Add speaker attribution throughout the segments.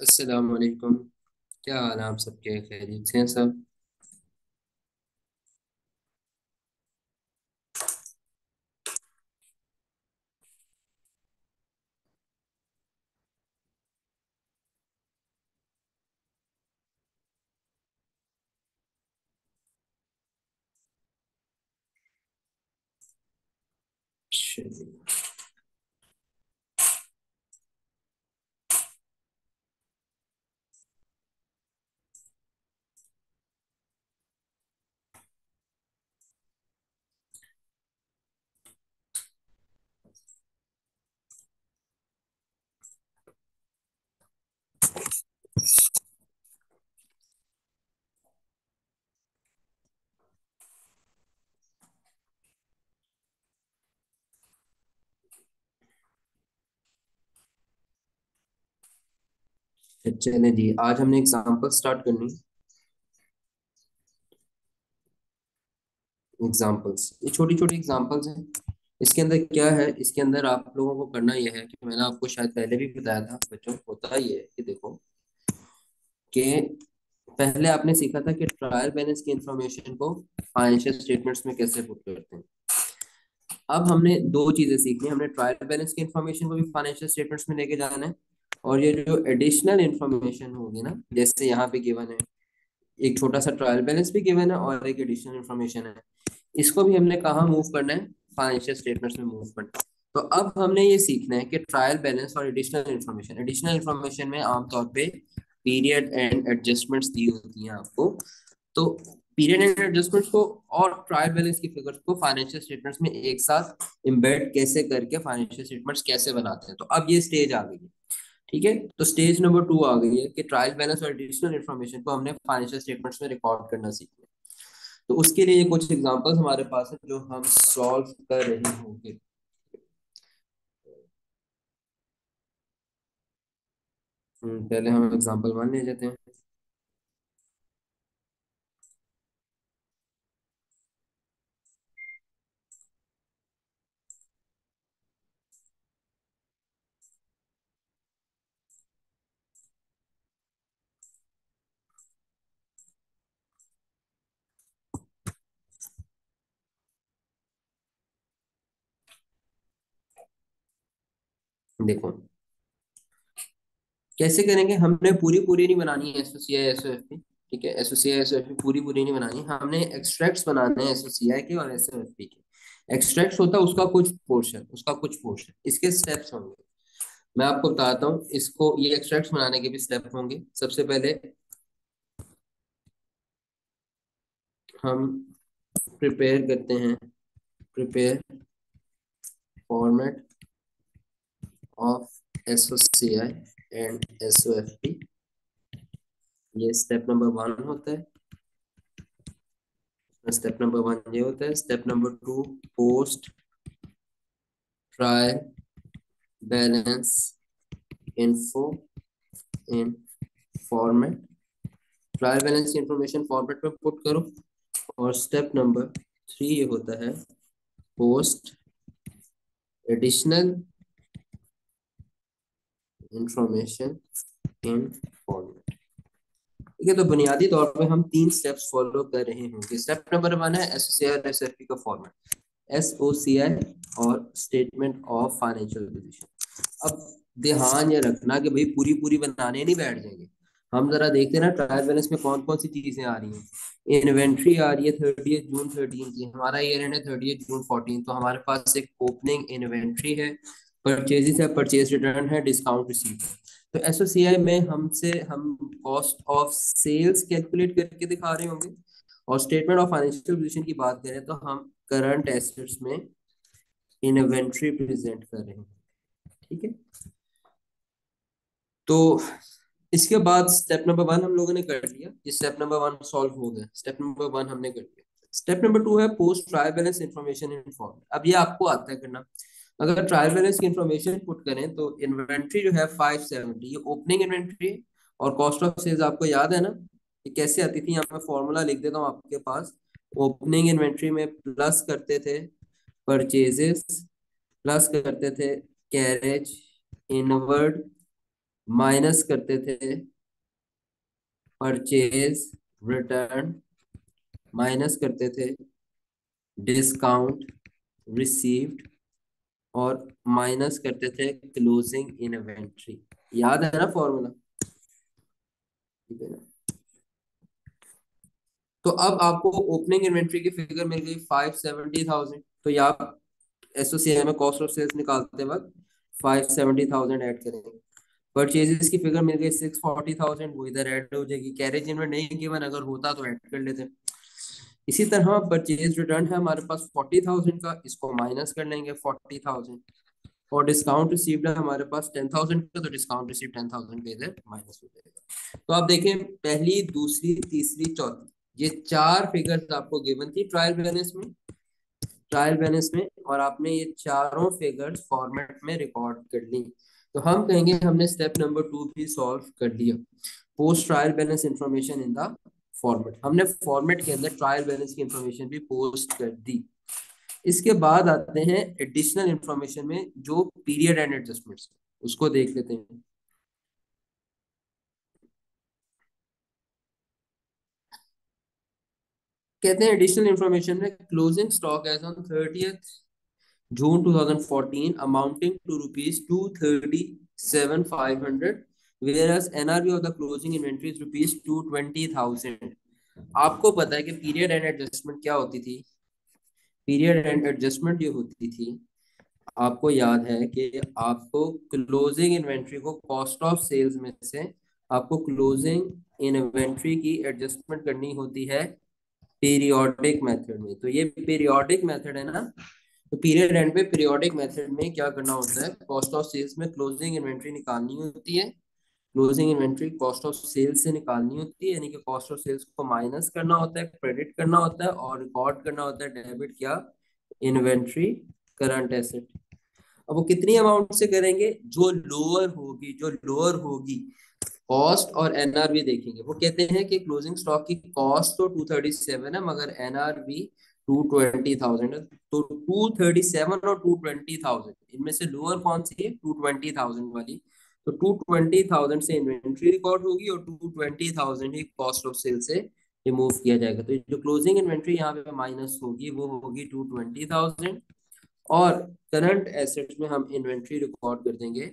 Speaker 1: अस्सलाम वालेकुम। क्या हाल है आप सबके? खैरियत से हैं सब? चलिए। चले जी, आज हमने एग्जांपल स्टार्ट करनी। एग्जांपल्स, ये छोटी छोटी एग्जांपल्स हैं। इसके अंदर क्या है? इसके अंदर आप लोगों को करना यह है कि मैंने आपको शायद पहले भी बताया था बच्चों, होता ये है कि देखो कि पहले आपने सीखा था कि ट्रायल बैलेंस की इंफॉर्मेशन को फाइनेंशियल स्टेटमेंट्स में कैसे पुट करते हैं। अब हमने दो चीजें सीखनी है। हमने ट्रायल बैलेंस की इंफॉर्मेशन को भी फाइनेंशियल स्टेटमेंट्स में लेके जाना है, और ये जो एडिशनल इंफॉर्मेशन होगी ना, जैसे यहाँ पे गिवन है एक छोटा सा ट्रायल बैलेंस भी गिवन है और एक एडिशनल इंफॉर्मेशन है, इसको भी हमने कहाँ मूव करना है? फाइनेंशियल स्टेटमेंट्स में मूव करना है। तो अब हमने ये सीखना है कि ट्रायल बैलेंस और एडिशनल इंफॉर्मेशन में आमतौर पे पीरियड एंड एडजस्टमेंट्स दी होती हैं आपको। तो पीरियड एंड एडजस्टमेंट्स को और ट्रायल बैलेंस की फिगर्स को फाइनेंशियल स्टेटमेंट्स में एक साथ इम्बेड कैसे करके फाइनेंशियल स्टेटमेंट्स कैसे बनाते हैं, तो अब ये स्टेज आ गई है। ठीक है, तो स्टेज नंबर 2 आ गई है कि ट्रायल बैलेंस और एडिशनल इन्फॉर्मेशन को हमने फाइनेंशियल स्टेटमेंट्स में रिकॉर्ड करना सीखना है। तो उसके लिए कुछ एग्जांपल्स हमारे पास है जो हम सॉल्व कर रहे होंगे। पहले हम एग्जांपल 1 ले लेते हैं। देखो कैसे करेंगे। हमने पूरी पूरी नहीं बनानी है एसओसीआई एसओएफपी। ठीक है, एसओसीआई एसओएफपी पूरी पूरी नहीं बनानी, हमने एक्सट्रैक्ट्स बनाने हैं एसओसीआई के और एसओएफपी के। एक्सट्रैक्ट्स होता है उसका कुछ पोर्शन इसके स्टेप्स होंगे। मैं आपको बताता हूँ इसको, ये एक्सट्रैक्ट्स बनाने के भी स्टेप होंगे। सबसे पहले हम प्रिपेयर करते हैं, prepare format of SOCI and SOFP. ये स्टेप नंबर 1 होता है। स्टेप नंबर 1 ये होता है। Step number 2, post trial balance info in format. Trial balance information format में पुट करो। और स्टेप नंबर 3 ये होता है, post additional information in format. ठीक है, तो बुनियादी तौर पे हम 3 स्टेप्स फॉलो कर रहे होंगे। स्टेप नंबर 1 है एसओसीआई और एसएफपी का फॉर्मेट। एसओसीआई और स्टेटमेंट ऑफ फाइनेंशियल पोजीशन। अब ध्यान ये रखना कि भाई पूरी पूरी बनाने नहीं बैठ जाएंगे। हम जरा देखते हैं ना ट्रायल बैलेंस में कौन कौन सी चीजें आ रही हैं। इन्वेंट्री आ रही है 30 जून 13 की, हमारा ईयर एंड है 30 जून 14, तो हमारे पास एक ओपनिंग इन्वेंट्री है, परचेजेस है, परचेज रिटर्न है, डिस्काउंट रिसीव है। तो एसओसीआई में हम कॉस्ट ऑफ सेल्स कैलकुलेट करके दिखा रहे होंगे, और स्टेटमेंट ऑफ फाइनेंशियल पोजीशन की बात करें तो हम करंट एसेट्स में इन्वेंट्री प्रेजेंट कर रहे हैं। ठीक है, तो इसके बाद स्टेप नंबर 1 हम लोगों ने कर लिया। ये स्टेप नंबर 1 सॉल्व हो गया, स्टेप नंबर 1 हमने कर लिया। स्टेप नंबर 2 है post trial balance information in form. अब ये आपको आता है करना। अगर ट्रायल बैलेंस की इंफॉर्मेशन पुट करें तो इन्वेंट्री जो है 570, ये ओपनिंग इन्वेंट्री। और कॉस्ट ऑफ सेल्स आपको याद है ना, ये कैसे आती थी? यहाँ पे फॉर्मूला लिख देता हूँ आपके पास। ओपनिंग इन्वेंट्री में प्लस करते थे परचेजेस, प्लस करते थे कैरेज इनवर्ड माइनस करते थे परचेज रिटर्न, माइनस करते थे डिस्काउंट रिसीव्ड, और माइनस करते थे क्लोजिंग इन्वेंट्री। याद है ना फॉर्मूला? ठीक है ना? तो अब आपको ओपनिंग इन्वेंट्री की फिगर मिल गई 570,000। तो ये आप एसोसिएट में कॉस्ट ऑफ सेल्स निकालते वक्त 570,000 ऐड करेंगे। परचेजेस की फिगर मिल गई 640,000, वो इधर ऐड हो जाएगी। कैरेज इनमें नहीं गिवन, अगर होता तो ऐड कर लेते। इसी तरह परचेज रिटर्न है हमारे पास 40,000 का, इसको माइनस कर लेंगे 40,000। और डिस्काउंट रिसीव्ड है हमारे पास 10,000 का, तो डिस्काउंट रिसीव 10,000 के इधर माइनस हो जाएगा। तो आप देखें, पहली, दूसरी, तीसरी, चौथी, ये चार फिगर्स आपको गिवन थी ट्रायल बैलेंस में, और आपने ये चारों फिगर्स फॉर्मेट में रिकॉर्ड कर ली। तो हम कहेंगे हमने स्टेप नंबर 2 भी सॉल्व कर लिया। Post trial balance information in the format, हमने फॉर्मेट के अंदर ट्रायल बैलेंस की इंफॉर्मेशन भी पोस्ट कर दी। इसके बाद आते हैं एडिशनल इंफॉर्मेशन में, जो पीरियड एंड एडजस्टमेंट्स, उसको देख लेते हैं। कहते हैं एडिशनल इंफॉर्मेशन में, closing stock as on 30th June 2014 amounting to rupees 237,500, whereas NRV of the closing inventory is rupees 220,000। आपको पता है कि पीरियड एंड एडजस्टमेंट क्या होती थी? पीरियड एंड एडजस्टमेंट ये होती थी, आपको याद है कि आपको क्लोजिंग इन्वेंट्री को कॉस्ट ऑफ सेल्स में से आपको क्लोजिंग इन्वेंट्री की एडजस्टमेंट करनी होती है पीरियोडिक मेथड में। तो ये पीरियोडिक मेथड है ना, तो पीरियड एंड पे पीरियोडिक मेथड में क्या करना होता है, कॉस्ट ऑफ सेल्स में क्लोजिंग इन्वेंट्री निकालनी होती है। Closing inventory cost of sales से निकालनी होती है, यानी कि कॉस्ट ऑफ सेल्स को माइनस करना होता है, क्रेडिट करना होता है, और रिकॉर्ड करना होता है डेबिट क्या, इन्वेंट्री करंट एसेट। अब वो कितनी अमाउंट से करेंगे? जो लोअर होगी कॉस्ट और एनआरवी देखेंगे। वो कहते हैं कि क्लोजिंग स्टॉक की कॉस्ट तो 237 है, मगर एनआरवी 220,000 है। तो 237 और 220,000 इनमें से लोअर कौन सी है? 220,000 वाली। तो 220,000 से इन्वेंट्री रिकॉर्ड होगी और 220,000 ही कॉस्ट ऑफ सेल से रिमूव किया जाएगा। तो जो क्लोजिंग इन्वेंट्री यहाँ पे माइनस होगी वो होगी 220,000, और करंट एसेट्स में हम इन्वेंट्री रिकॉर्ड कर देंगे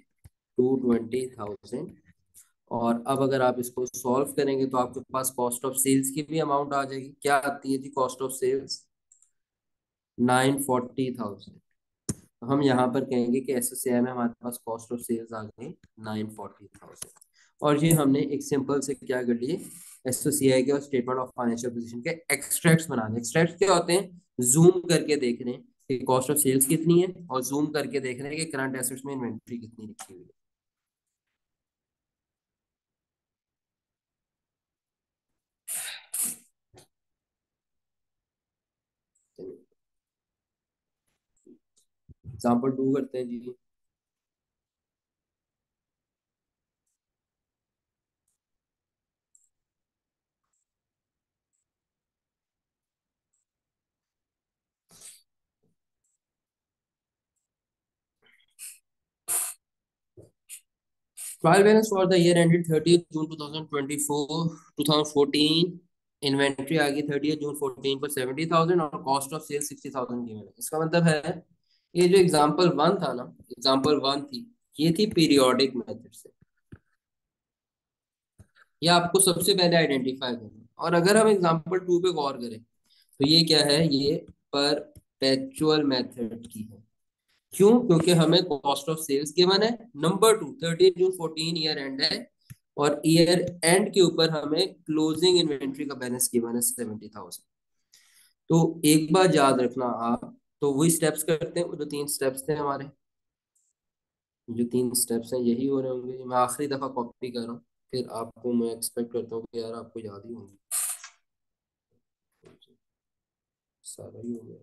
Speaker 1: 220,000। और अब अगर आप इसको सॉल्व करेंगे तो आपके पास कॉस्ट ऑफ सेल्स की भी अमाउंट आ जाएगी। क्या आती है जी कॉस्ट ऑफ सेल्स? 940,000। तो हम यहाँ पर कहेंगे कि एसएससीआई में हमारे पास कॉस्ट ऑफ सेल्स आ गई 940,000। और ये हमने एक सिंपल से क्या कर लिए, एसओसीआई के और स्टेटमेंट ऑफ फाइनेंशियल पोजीशन के एक्सट्रैक्ट्स बनाने। एक्सट्रैक्ट्स क्या होते हैं? जूम करके देख रहे हैं कि कॉस्ट ऑफ सेल्स कितनी है, और जूम करके देख रहे हैं कि करंट एसेट्स में इन्वेंट्री कितनी रखी हुई है। एग्जाम्पल 2 करते हैं जी। Trial balance for the year ended 30th June 2014। Inventory आ गई 30th जून 14 पर 70,000, और कॉस्ट ऑफ सेल 60,000 गिवन है। इसका मतलब है, ये जो एग्जांपल 1 था ना, एग्जांपल 1 थी, ये थी पीरियोडिक मेथड से। ये आपको सबसे पहले आइडेंटिफाई करना। और अगर हम एग्जांपल 2 पे गौर करें तो ये क्या है, ये परपेचुअल मेथड की है। क्यों? क्योंकि हमें कॉस्ट ऑफ सेल्स गिवन है, नंबर 2 30 जून 14 ईयर एंड है, और ईयर एंड के ऊपर हमें क्लोजिंग इन्वेंट्री का बैलेंस गिवन है 70,000। तो एक बार याद रखना आप, तो वही स्टेप्स करते हैं, वो जो 3 स्टेप्स थे हमारे, जो 3 स्टेप्स हैं यही हो रहे होंगे। मैं आखिरी दफा कॉपी कर रहा हूँ, फिर आपको मैं एक्सपेक्ट करता हूँ कि यार आपको याद ही होंगे। सारा ही हो गया।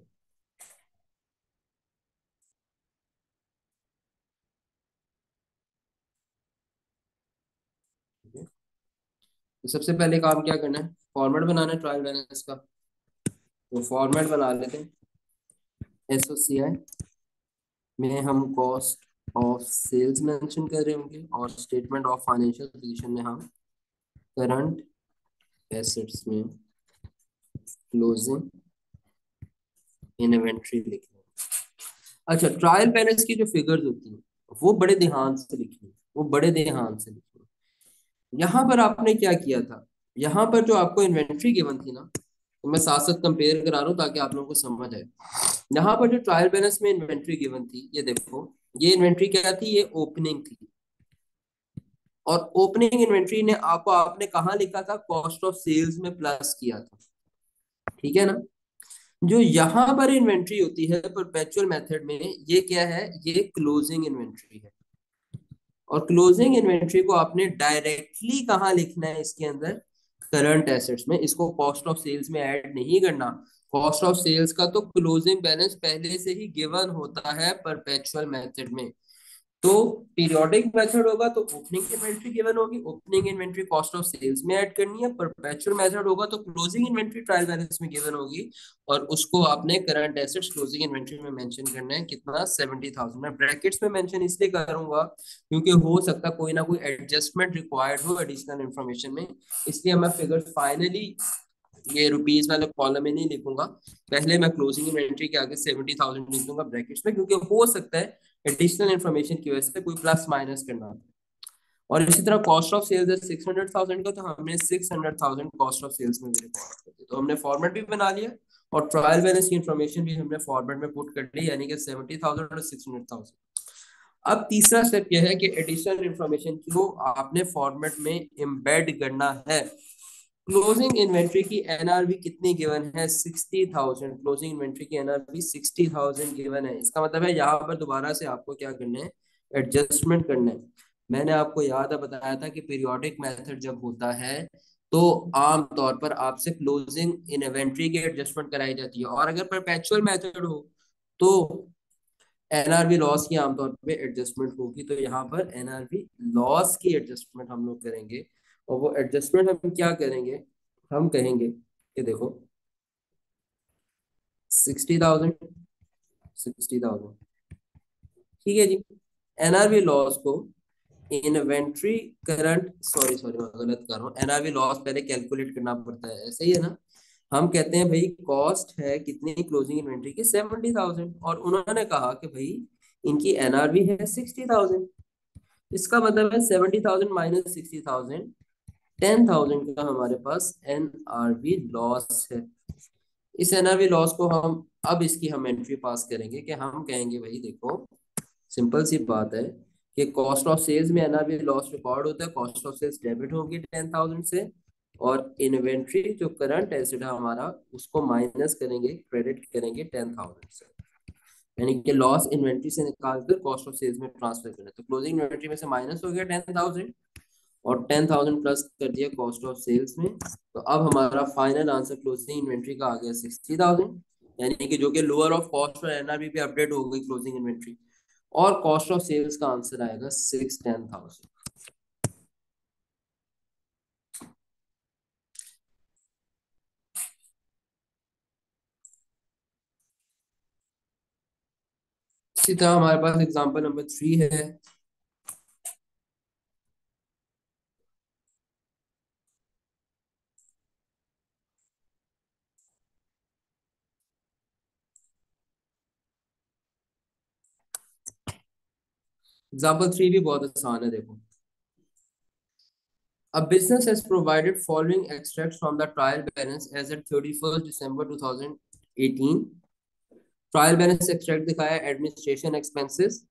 Speaker 1: ठीक है, तो सबसे पहले काम क्या करना है, फॉर्मेट बनाना है ट्रायल बैलेंस का। तो फॉर्मेट बना लेते हैं। एसओसीआई में हम कॉस्ट ऑफ सेल्स मेंशन कर रहे होंगे और स्टेटमेंट ऑफ फाइनेंशियल पोजीशन में हम करंट एसेट्स में क्लोजिंग इन्वेंट्री लिख रहे हैं। अच्छा, ट्रायल बैलेंस की जो फिगर्स होती हैं वो बड़े ध्यान से लिखनी, वो बड़े ध्यान से लिखनी। यहाँ पर आपने क्या किया था, यहाँ पर जो आपको इन्वेंट्री गिवन थी ना, तो मैं साथ साथ कंपेयर करा रहा हूँ ताकि आप लोगों को समझ आए। यहाँ पर जो ट्रायल बैलेंस में इन्वेंट्री गिवन थी, ये देखो, ये इन्वेंट्री क्या थी, ये ओपनिंग थी। और ओपनिंग इन्वेंट्री ने आपको, आपने कहाँ लिखा था, कॉस्ट ऑफ सेल्स में प्लस किया था, ठीक है ना। जो यहाँ पर इन्वेंट्री होती है परपेचुअल मेथड में, ये क्या है, ये क्लोजिंग इन्वेंट्री है। और क्लोजिंग इन्वेंट्री को आपने डायरेक्टली कहाँ लिखना है इसके अंदर, करंट एसेट्स में। इसको कॉस्ट ऑफ सेल्स में ऐड नहीं करना। कॉस्ट ऑफ सेल्स का तो क्लोजिंग बैलेंस पहले से ही गिवन होता है परपेचुअल मेथड में। तो पीरियोडिक मेथड होगा तो ओपनिंग इन्वेंट्री गिवन होगी, opening inventory cost of sales में ऐड करनी है। परपेचुअल मेथड होगा तो क्लोजिंग इन्वेंट्री ट्रायल बैलेंस में गिवन होगी, और उसको आपने करंट एसेट्स क्लोजिंग इन्वेंट्री में मेंशन करना है, कितना, 70,000। मैं ब्रैकेट्स में मेंशन इसलिए करूंगा क्योंकि हो सकता है कोई ना कोई एडजस्टमेंट रिक्वायर्ड हो एडिशनल इन्फॉर्मेशन में, इसलिए मैं फिगर फाइनली ये रुपीज वाले कॉलम में नहीं लिखूंगा, पहले मैं क्लोजिंग इन्वेंट्री के आगे 70,000 लिख दूंगा ब्रैकेट्स में, क्योंकि हो सकता है एडिशनल इन्फॉर्मेशन की वजह से कोई प्लस माइनस करना हो। और इसी तरह कॉस्ट ऑफ सेल्स है 600,000 का, तो हमने 600,000 कॉस्ट ऑफ सेल्स में भी रिकॉर्ड कर दिया, तो हमने फॉर्मेट भी बना लिया और ट्रायल बैलेंस की इन्फॉर्मेशन भी हमने फॉर्मेट में पुट कर ली, यानी कि 70,000 और 600,000। अब तीसरा स्टेप यह है कि एडिशनल इन्फॉर्मेशन को आपने फॉर्मेट में एम्बेड करना है। क्लोजिंग इन्वेंट्री की एनआरवी कितनी गिवन है, 60,000। क्लोजिंग इन्वेंट्री की एनआरवी 60,000 गिवन है। इसका मतलब है यहाँ पर दोबारा से आपको क्या करना है, एडजस्टमेंट करना है। मैंने आपको याद है बताया था कि पीरियोडिक मेथड जब होता है तो आम तौर पर आपसे क्लोजिंग इन्वेंट्री की एडजस्टमेंट कराई जाती है, और अगर परपेचुअल मेथड हो तो एनआरवी लॉस की आमतौर पे एडजस्टमेंट होगी। तो यहाँ पर एनआरवी लॉस की एडजस्टमेंट हम लोग करेंगे, और वो एडजस्टमेंट हम क्या करेंगे, हम कहेंगे कि देखो 60,000, 60,000, ठीक है जी। एनआरवी लॉस को इन्वेंट्री करंट, सॉरी सॉरी मैं गलत कर रहा हूँ, एनआरवी लॉस पहले कैलकुलेट करना पड़ता है, ऐसे ही है ना। हम कहते हैं भाई कॉस्ट है कितनी क्लोजिंग इन्वेंट्री की, 70,000, और उन्होंने कहा कि भाई इनकी एनआरवी है 60,000। इसका मतलब है 70,000 माइनस 60,000, 10,000 का हमारे पास एनआरवी लॉस है। इस एनआरवी लॉस को हम, अब इसकी हम एंट्री पास करेंगे कि हम कहेंगे भाई देखो, सिंपल सी बात है कि कॉस्ट ऑफ सेल्स में एनआरवी लॉस रिकॉर्ड होता है, कॉस्ट ऑफ सेल्स डेबिट होगी 10,000 से, और इन्वेंट्री जो करंट एसेट है हमारा उसको माइनस करेंगे, क्रेडिट करेंगे 10,000 से, यानी कि लॉस इन्वेंट्री से निकालकर कॉस्ट ऑफ सेल्स में ट्रांसफर करना है। तो क्लोजिंग इन्वेंट्री में से माइनस हो गया 10,000, और 10,000 प्लस कर दिया कॉस्ट ऑफ सेल्स में। तो अब हमारा फाइनल आंसर क्लोजिंग इन्वेंट्री का आ गया 60,000, यानी कि जो कि लोअर ऑफ कॉस्ट और एनआरबी पे अपडेट हो गई क्लोजिंग इन्वेंट्री, और कॉस्ट ऑफ सेल्स का आंसर आएगा 610,000। इसी तरह हमारे पास एग्जांपल नंबर 3 है। एग्जांपल 3 भी बहुत आसान है, देखो। A business has provided following extracts from the trial balance as at 31st December 2018। Trial balance extract दिखाया एडमिनिस्ट्रेशन एक्सपेंसेस,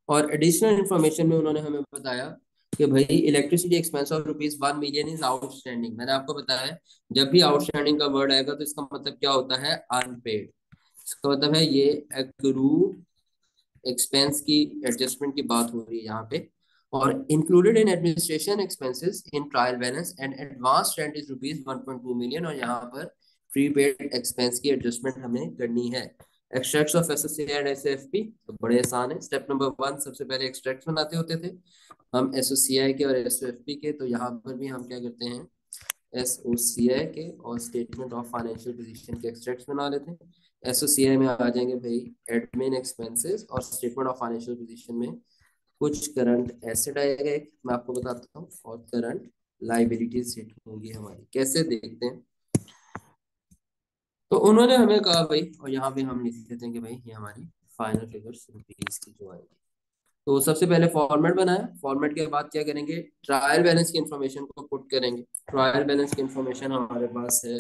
Speaker 1: और एडिशनल इन्फॉर्मेशन में उन्होंने हमें बताया कि भाई electricity expense of ₹1 million is outstanding. मैंने आपको बताया जब भी आउटस्टैंडिंग का वर्ड आएगा तो इसका मतलब क्या होता है, अनपेड। इसका मतलब है ये एक्रूड एक्सपेंस की एडजस्टमेंट की बात हो रही है यहाँ पे। और included in administration expenses in trial balance and advance rent is ₹1.2 million, और यहाँ पर प्रीपेड एक्सपेंस की एडजस्टमेंट हमें करनी है। Extracts of SOC and SFP तो बड़े आसान है। स्टेप नंबर 1, सबसे पहले एक्सट्रैक्ट्स बनाते होते थे हम एसओसीआई के और एसओएफपी के, तो यहाँ पर भी हम क्या करते हैं, एसओसीआई के और स्टेटमेंट ऑफ फाइनेंशियल पोजीशन के एक्सट्रैक्ट्स बना लेते हैं। एसओसीआई में आ जाएंगे भाई एडमिन एक्सपेंसेस, और स्टेटमेंट ऑफ फाइनेंशियल पोजीशन में कुछ करंट एसेट आएगा एक, मैं आपको बताता हूँ, और करंट लाइबिलिटी सेट होगी हमारी। कैसे देखते हैं, तो उन्होंने हमें कहा भाई, और यहाँ पे हम लिख देते हैं कि भाई ये हमारी फाइनल फिगर्स रुपीज की जो आएगी। तो सबसे पहले फॉर्मेट बनाया, फॉर्मेट के बाद क्या करेंगे, ट्रायल बैलेंस की इंफॉर्मेशन को पुट करेंगे। ट्रायल बैलेंस की इंफॉर्मेशन हमारे पास है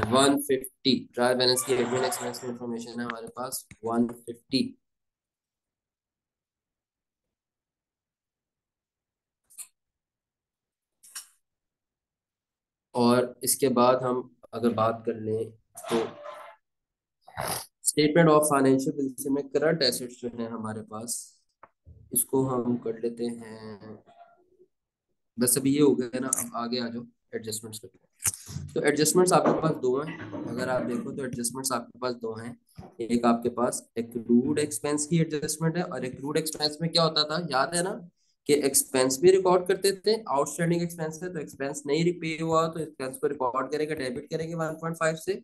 Speaker 1: 150। ट्रायल बैलेंस की एडमिन एक्सपेंस की इंफॉर्मेशन है हमारे पास 150। और इसके बाद हम अगर बात कर लें तो स्टेटमेंट ऑफ फाइनेंशियल पोजीशन में करंट एसेट्स जो है हमारे पास, इसको हम कर लेते हैं। बस अभी ये हो गया ना, अब आगे आ जाओ एडजस्टमेंट्स करते हैं। तो एडजस्टमेंट्स आपके पास दो हैं, अगर आप देखो तो एडजस्टमेंट्स आपके पास दो हैं। एक आपके पास एक्रूड एक्सपेंस की एडजस्टमेंट है, और एक्रूड एक्सपेंस में क्या होता था, याद है ना, कि एक्सपेंस भी रिकॉर्ड करते थे, आउटस्टैंडिंग एक्सपेंस है तो एक्सपेंस नहीं रिपे हुआ तो एक्सपेंस को रिकॉर्ड करेंगे, डेबिट करेंगे 1.5 से,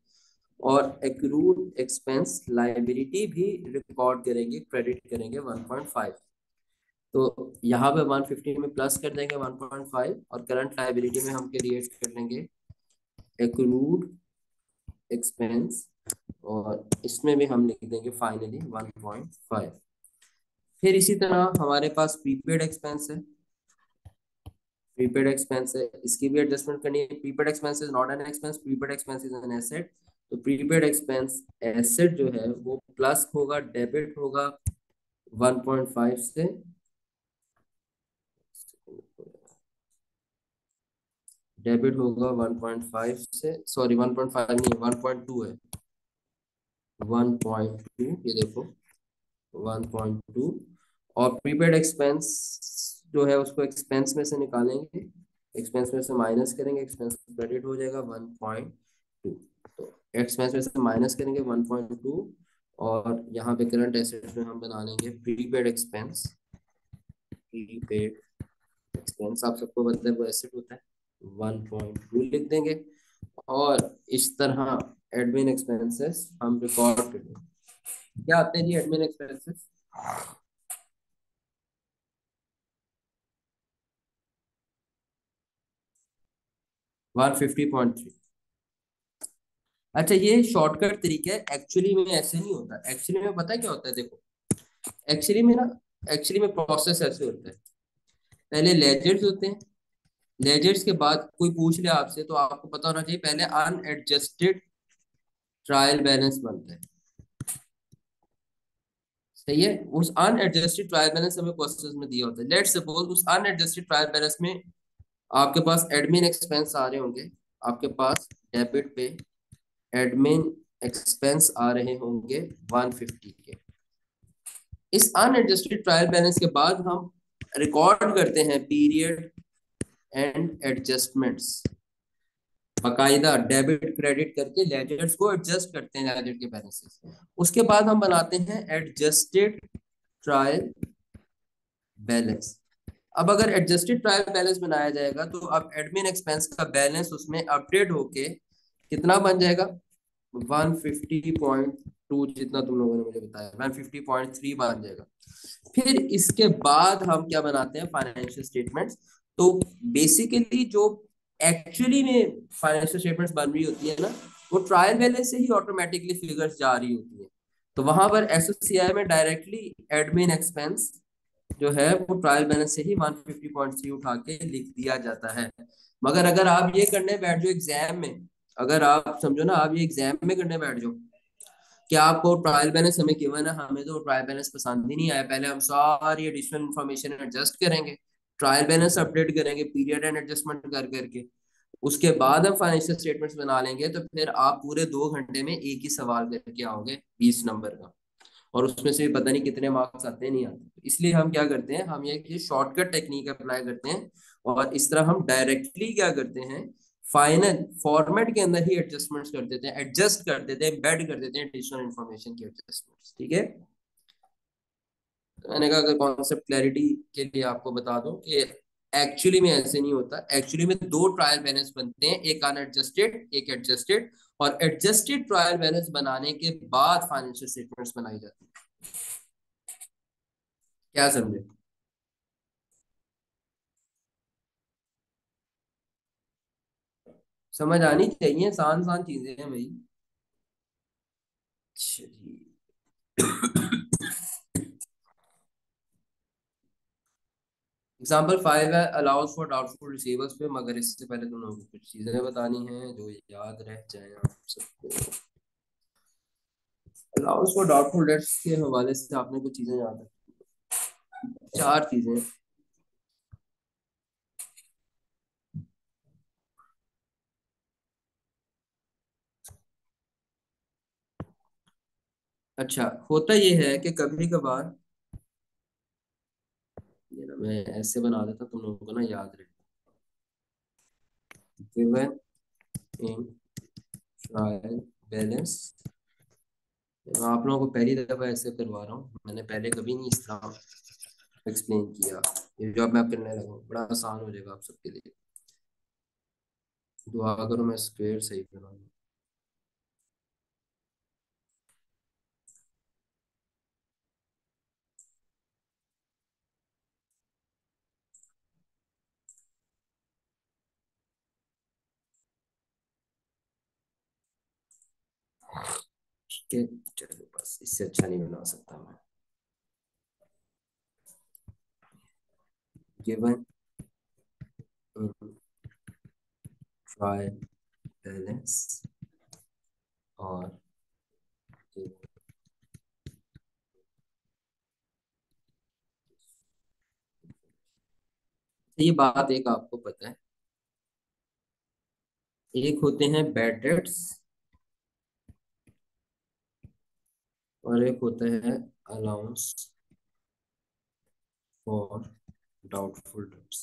Speaker 1: और एक्रूड एक्सपेंस लाइबिलिटी भी रिकॉर्ड करेंगे, क्रेडिट करेंगे 1.5। तो यहाँ पे 150 में प्लस कर देंगे 1.5, और करंट लाइबिलिटी में हम क्रिएट कर लेंगे एक्रूड एक्सपेंस, और इसमें भी हम लिख देंगे फाइनली 1.5। फिर इसी तरह हमारे पास प्रीपेड एक्सपेंस है। प्रीपेड एक्सपेंस है, इसकी भी एडजस्टमेंट करनी है। Prepaid expense is not an expense, prepaid expense is an asset. तो प्रीपेड एक्सपेंस एसेट जो है वो प्लस होगा, डेबिट होगा 1.5 से, डेबिट होगा 1.5 से, सॉरी 1.5 नहीं 1.2 है, 1.2, ये देखो 1.2। और प्रीपेड एक्सपेंस जो है उसको एक्सपेंस में से निकालेंगे, एक्सपेंस में से माइनस करेंगे, एक्सपेंस क्रेडिट हो जाएगा 1.2। तो एक्सपेंस में से माइनस करेंगे 1.2, और यहाँ पे करंट एसेट्स में हम बना लेंगे प्रीपेड एक्सपेंस। प्रीपेड एक्सपेंस आप सबको पता है वो एसेट होता है, 1.2 लिख देंगे। और इस तरह एडमिन एक्सपेंसेस हम रिकॉर्ड कर देंगे। क्या आते हैं जी एडमिन एक्सपेंसेस, 150.3। अच्छा ये शॉर्टकट तरीका है, एक्चुअली में ऐसे नहीं होता। एक्चुअली में पता है क्या होता है, देखो एक्चुअली में ना, एक्चुअली में प्रोसेस ऐसे होता है, पहले लेजर्स होते हैं, लेजर्स के बाद कोई पूछ ले आपसे तो आपको पता होना चाहिए पहले अनएडजस्टेड ट्रायल बैलेंस बनता है। सही है, उस अनएडजस्टेड ट्रायल बैलेंस हमें प्रोसेस में दिया होता है। लेट्स सपोज उस अनएडजस्टेड ट्रायल बैलेंस में आपके पास एडमिन एक्सपेंस आ रहे होंगे, आपके पास डेबिट पे एडमिन एक्सपेंस आ रहे होंगे 150 के। इस अनएडजस्टेड ट्रायल बैलेंस के बाद हम रिकॉर्ड करते हैं पीरियड एंड एडजस्टमेंट्स, बाकायदा डेबिट क्रेडिट करके लेजर्स को एडजस्ट करते हैं लेजर के बैलेंसेस। उसके बाद हम बनाते हैं एडजस्टेड ट्रायल बैलेंस। अब अगर एडजस्टेड ट्रायल बैलेंस बनाया जाएगा तो अब एडमिन एक्सपेंस का बैलेंस उसमें अपडेट होके कितना बन जाएगा, 150.2, जितना तुम लोगों ने मुझे बताया 150.3 बन जाएगा। फिर इसके बाद हम क्या बनाते हैं, फाइनेंशियल स्टेटमेंट्स। तो बेसिकली जो एक्चुअली में फाइनेंशियल स्टेटमेंट्स बन रही होती है ना, वो ट्रायल बैलेंस से ही ऑटोमेटिकली फिगर्स जा रही होती है। तो वहां पर एसओसीआई में डायरेक्टली एडमिन एक्सपेंस जो है वो ट्रायल बैलेंस से ही 150.3 उठा के लिख दिया जाता है। मगर अगर आप ये करने बैठ जाओ एग्जाम में, अगर आप समझो ना आप ये एग्जाम में करने बैठ जाओ कि आपको ट्रायल बैलेंस हमें गिवन है, हमें तो ट्रायल बैलेंस पसंद ही नहीं आया, पहले हम सारी एडिशनल इन्फॉर्मेशन एडजस्ट करेंगे, ट्रायल बैलेंस अपडेट करेंगे पीरियड एंड एडजस्टमेंट कर करके, उसके बाद हम फाइनेंशियल स्टेटमेंट्स बना लेंगे, तो फिर आप पूरे 2 घंटे में एक ही सवाल करके आओगे 20 नंबर का, और उसमें से भी पता नहीं कितने मार्क्स आते हैं नहीं आते। तो इसलिए हम क्या करते हैं, हम ये शॉर्टकट टेक्निक अप्लाई करते हैं, और इस तरह हम डायरेक्टली क्या करते हैं, फाइनल फॉर्मेट के अंदर ही एडजस्टमेंट्स कर देते हैं, एडजस्ट कर देते हैं, बेड कर देते हैं एडिशनल इन्फॉर्मेशन की एडजस्टमेंट्स। ठीक है, तो मैंने कहा अगर कॉन्सेप्ट क्लैरिटी के लिए आपको बता दूं कि एक्चुअली में ऐसे नहीं होता। एक्चुअली में दो ट्रायल बैलेंस बनते हैं, एक अनएडजस्टेड एक एडजस्टेड, और एडजस्टेड ट्रायल बैलेंस बनाने के बाद फाइनेंशियल स्टेटमेंट्स बनाई जाती है। क्या समझे। समझ आनी चाहिए, आसान आसान चीजें हैं भाई। चलिए। एग्जाम्पल 5 है, अलाउज फॉर डाउटफुल रिसीवर्स पे, मगर इससे पहले तुम लोगों को कुछ चीजें बतानी हैं जो याद रह जाए आप सबको। अलाउज फॉर डाउटफुल डेट्स के हवाले से आपने कुछ चीजें याद रखी, चार चीजें। अच्छा, होता ये है कि कभी कभार, ये ना मैं ऐसे बना देता तुम लोगों को ना याद रहे। गिवन इन ट्रायल बैलेंस, आप लोगों को पहली दफा ऐसे करवा रहा हूँ, मैंने पहले कभी नहीं इस तरह एक्सप्लेन किया। ये जो अब मैं करने लगा हूँ बड़ा आसान हो जाएगा आप सबके लिए। दुआ करो मैं स्क्वेयर सही बनाऊँ। ठीक है, चलो बस इससे अच्छा नहीं बना सकता मैं। गिवन ट्रायल बैलेंस और ये बात एक आपको पता है, एक होते हैं बैड डेट्स और एक होता है अलाउंस फॉर डाउटफुल डेट्स।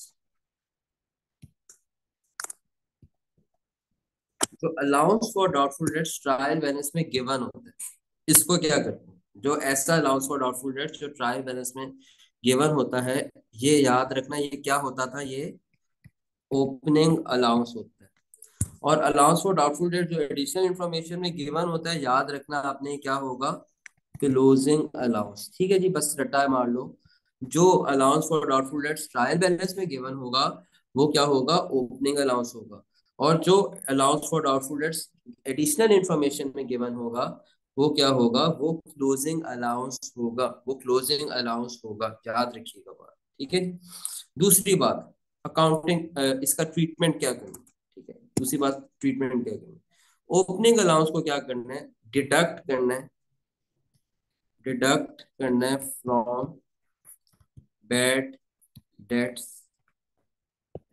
Speaker 1: तो allowance for doubtful debts trial balance में गिवन होता है, इसको क्या करते हैं, जो ऐसा अलाउंस फॉर डाउटफुल डेट्स जो ट्रायल बैलेंस में गिवन होता है, ये याद रखना ये क्या होता था, ये ओपनिंग अलाउंस होता है। और अलाउंस फॉर डाउटफुल डेट जो एडिशनल इंफॉर्मेशन में गिवन होता है, याद रखना आपने क्या होगा, क्लोजिंग अलाउंस। ठीक है जी, बस रट्टा मार लो। जो allowance for doubtful debts trial balance में गिवन होगा वो क्या होगा, ओपनिंग अलाउंस होगा। और जो allowance for doubtful debts additional information में गिवन होगा वो क्या होगा, वो क्लोजिंग अलाउंस होगा, वो क्लोजिंग अलाउंस होगा, याद रखिएगा बात। ठीक है। दूसरी बात, अकाउंटिंग इसका ट्रीटमेंट क्या करना है, ठीक है। दूसरी बात, ट्रीटमेंट क्या करना है, ओपनिंग अलाउंस को क्या करना है, डिडक्ट करना है, डिडक्ट करना है फ्रॉम बैड डेट्स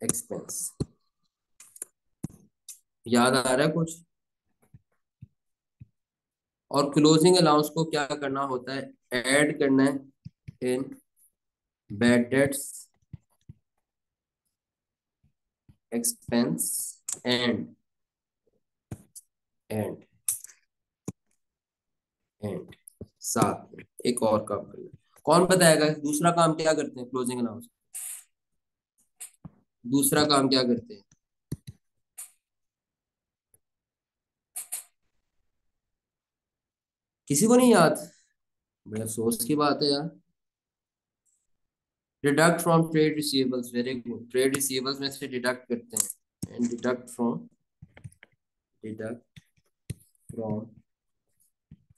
Speaker 1: एक्सपेंस। याद आ रहा है कुछ। और क्लोजिंग अलाउंस को क्या करना होता है, ऐड करना है in bad debts expense and and and साथ में एक और काम करना है। कौन बताएगा दूसरा काम क्या करते हैं क्लोजिंग अलाउंस, दूसरा काम क्या करते हैं, किसी को नहीं याद, बड़े अफसोस की बात है यार। Deduct from trade receivables, very good, trade receivables में से डिडक्ट करते हैं, and deduct from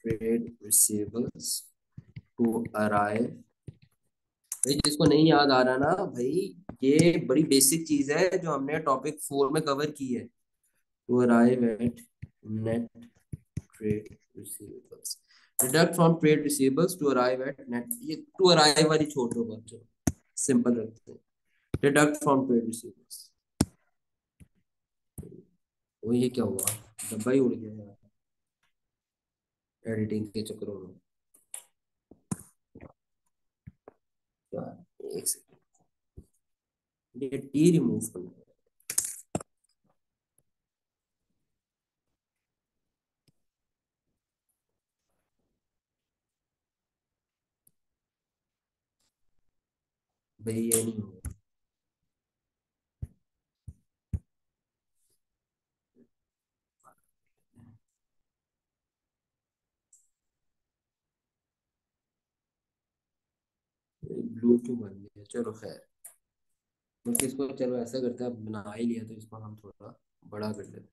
Speaker 1: trade receivables to arrive. भाई जिसको नहीं याद आ रहा ना भाई, ये बड़ी बेसिक चीज है जो हमने टॉपिक 4 में कवर की है। To arrive at net trade receivables, deduct from trade receivables to arrive at net, ये टू अराइव वाली छोड़ दो बच्चों, सिंपल रखते हैं, डिडक्ट फ्रॉम ट्रेड रिसीवेबल्स। वो ये क्या हुआ, डब्बा ही उड़ गया यार एडिटिंग के चक्करों में। यार एक सेकंड, ये टी रिमूव करना है। भाई ये नहीं होगा, ब्लू क्यों बन गया, चलो खैर। क्योंकि इसको चलो ऐसा करते हैं, अब बना ही लिया तो इसको हम थोड़ा बड़ा कर देते हैं।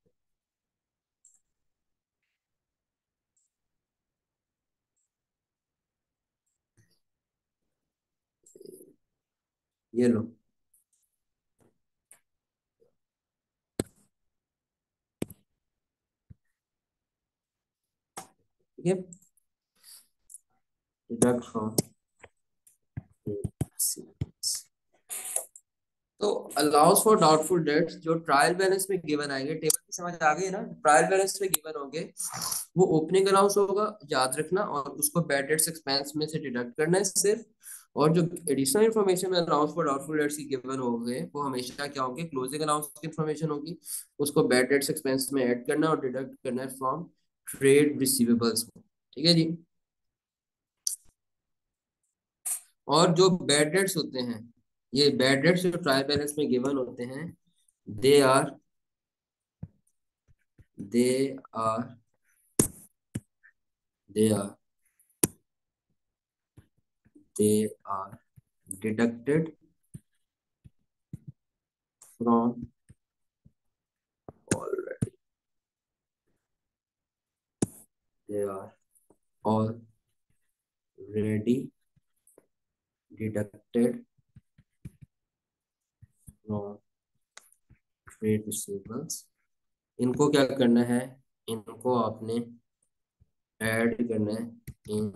Speaker 1: ये लो। ठीक है, डिडक्ट फ्रॉम। तो अलाउंस फॉर डाउटफुल डेट्स जो ट्रायल बैलेंस में गिवन आएंगे, टेबल की समझ आ गई ना, ट्रायल बैलेंस में गिवन होंगे, वो ओपनिंग अलाउंस होगा, याद रखना, और उसको बैड डेट्स एक्सपेंस में से डिडक्ट करना है सिर्फ। और जो एडिशनल इन्फॉर्मेशन में अलाउंस फॉर डाउटफुल डेट्स की गिवन होंगे वो हमेशा क्या होंगे, क्लोजिंग अलाउंस की इन्फॉर्मेशन होगी, उसको बैड डेट्स एक्सपेंस में ऐड करना और डिडक्ट करना है फ्रॉम ट्रेड रिसीवेबल्स में। ठीक है जी। और जो बैड डेट्स होते हैं, ये बैड डेट्स जो ट्रायल बैलेंस में गिवन होते हैं, they are they are they are they are deducted from already they are already deducted from trade receivables. इनको क्या करना है, इनको आपने ऐड करना है इन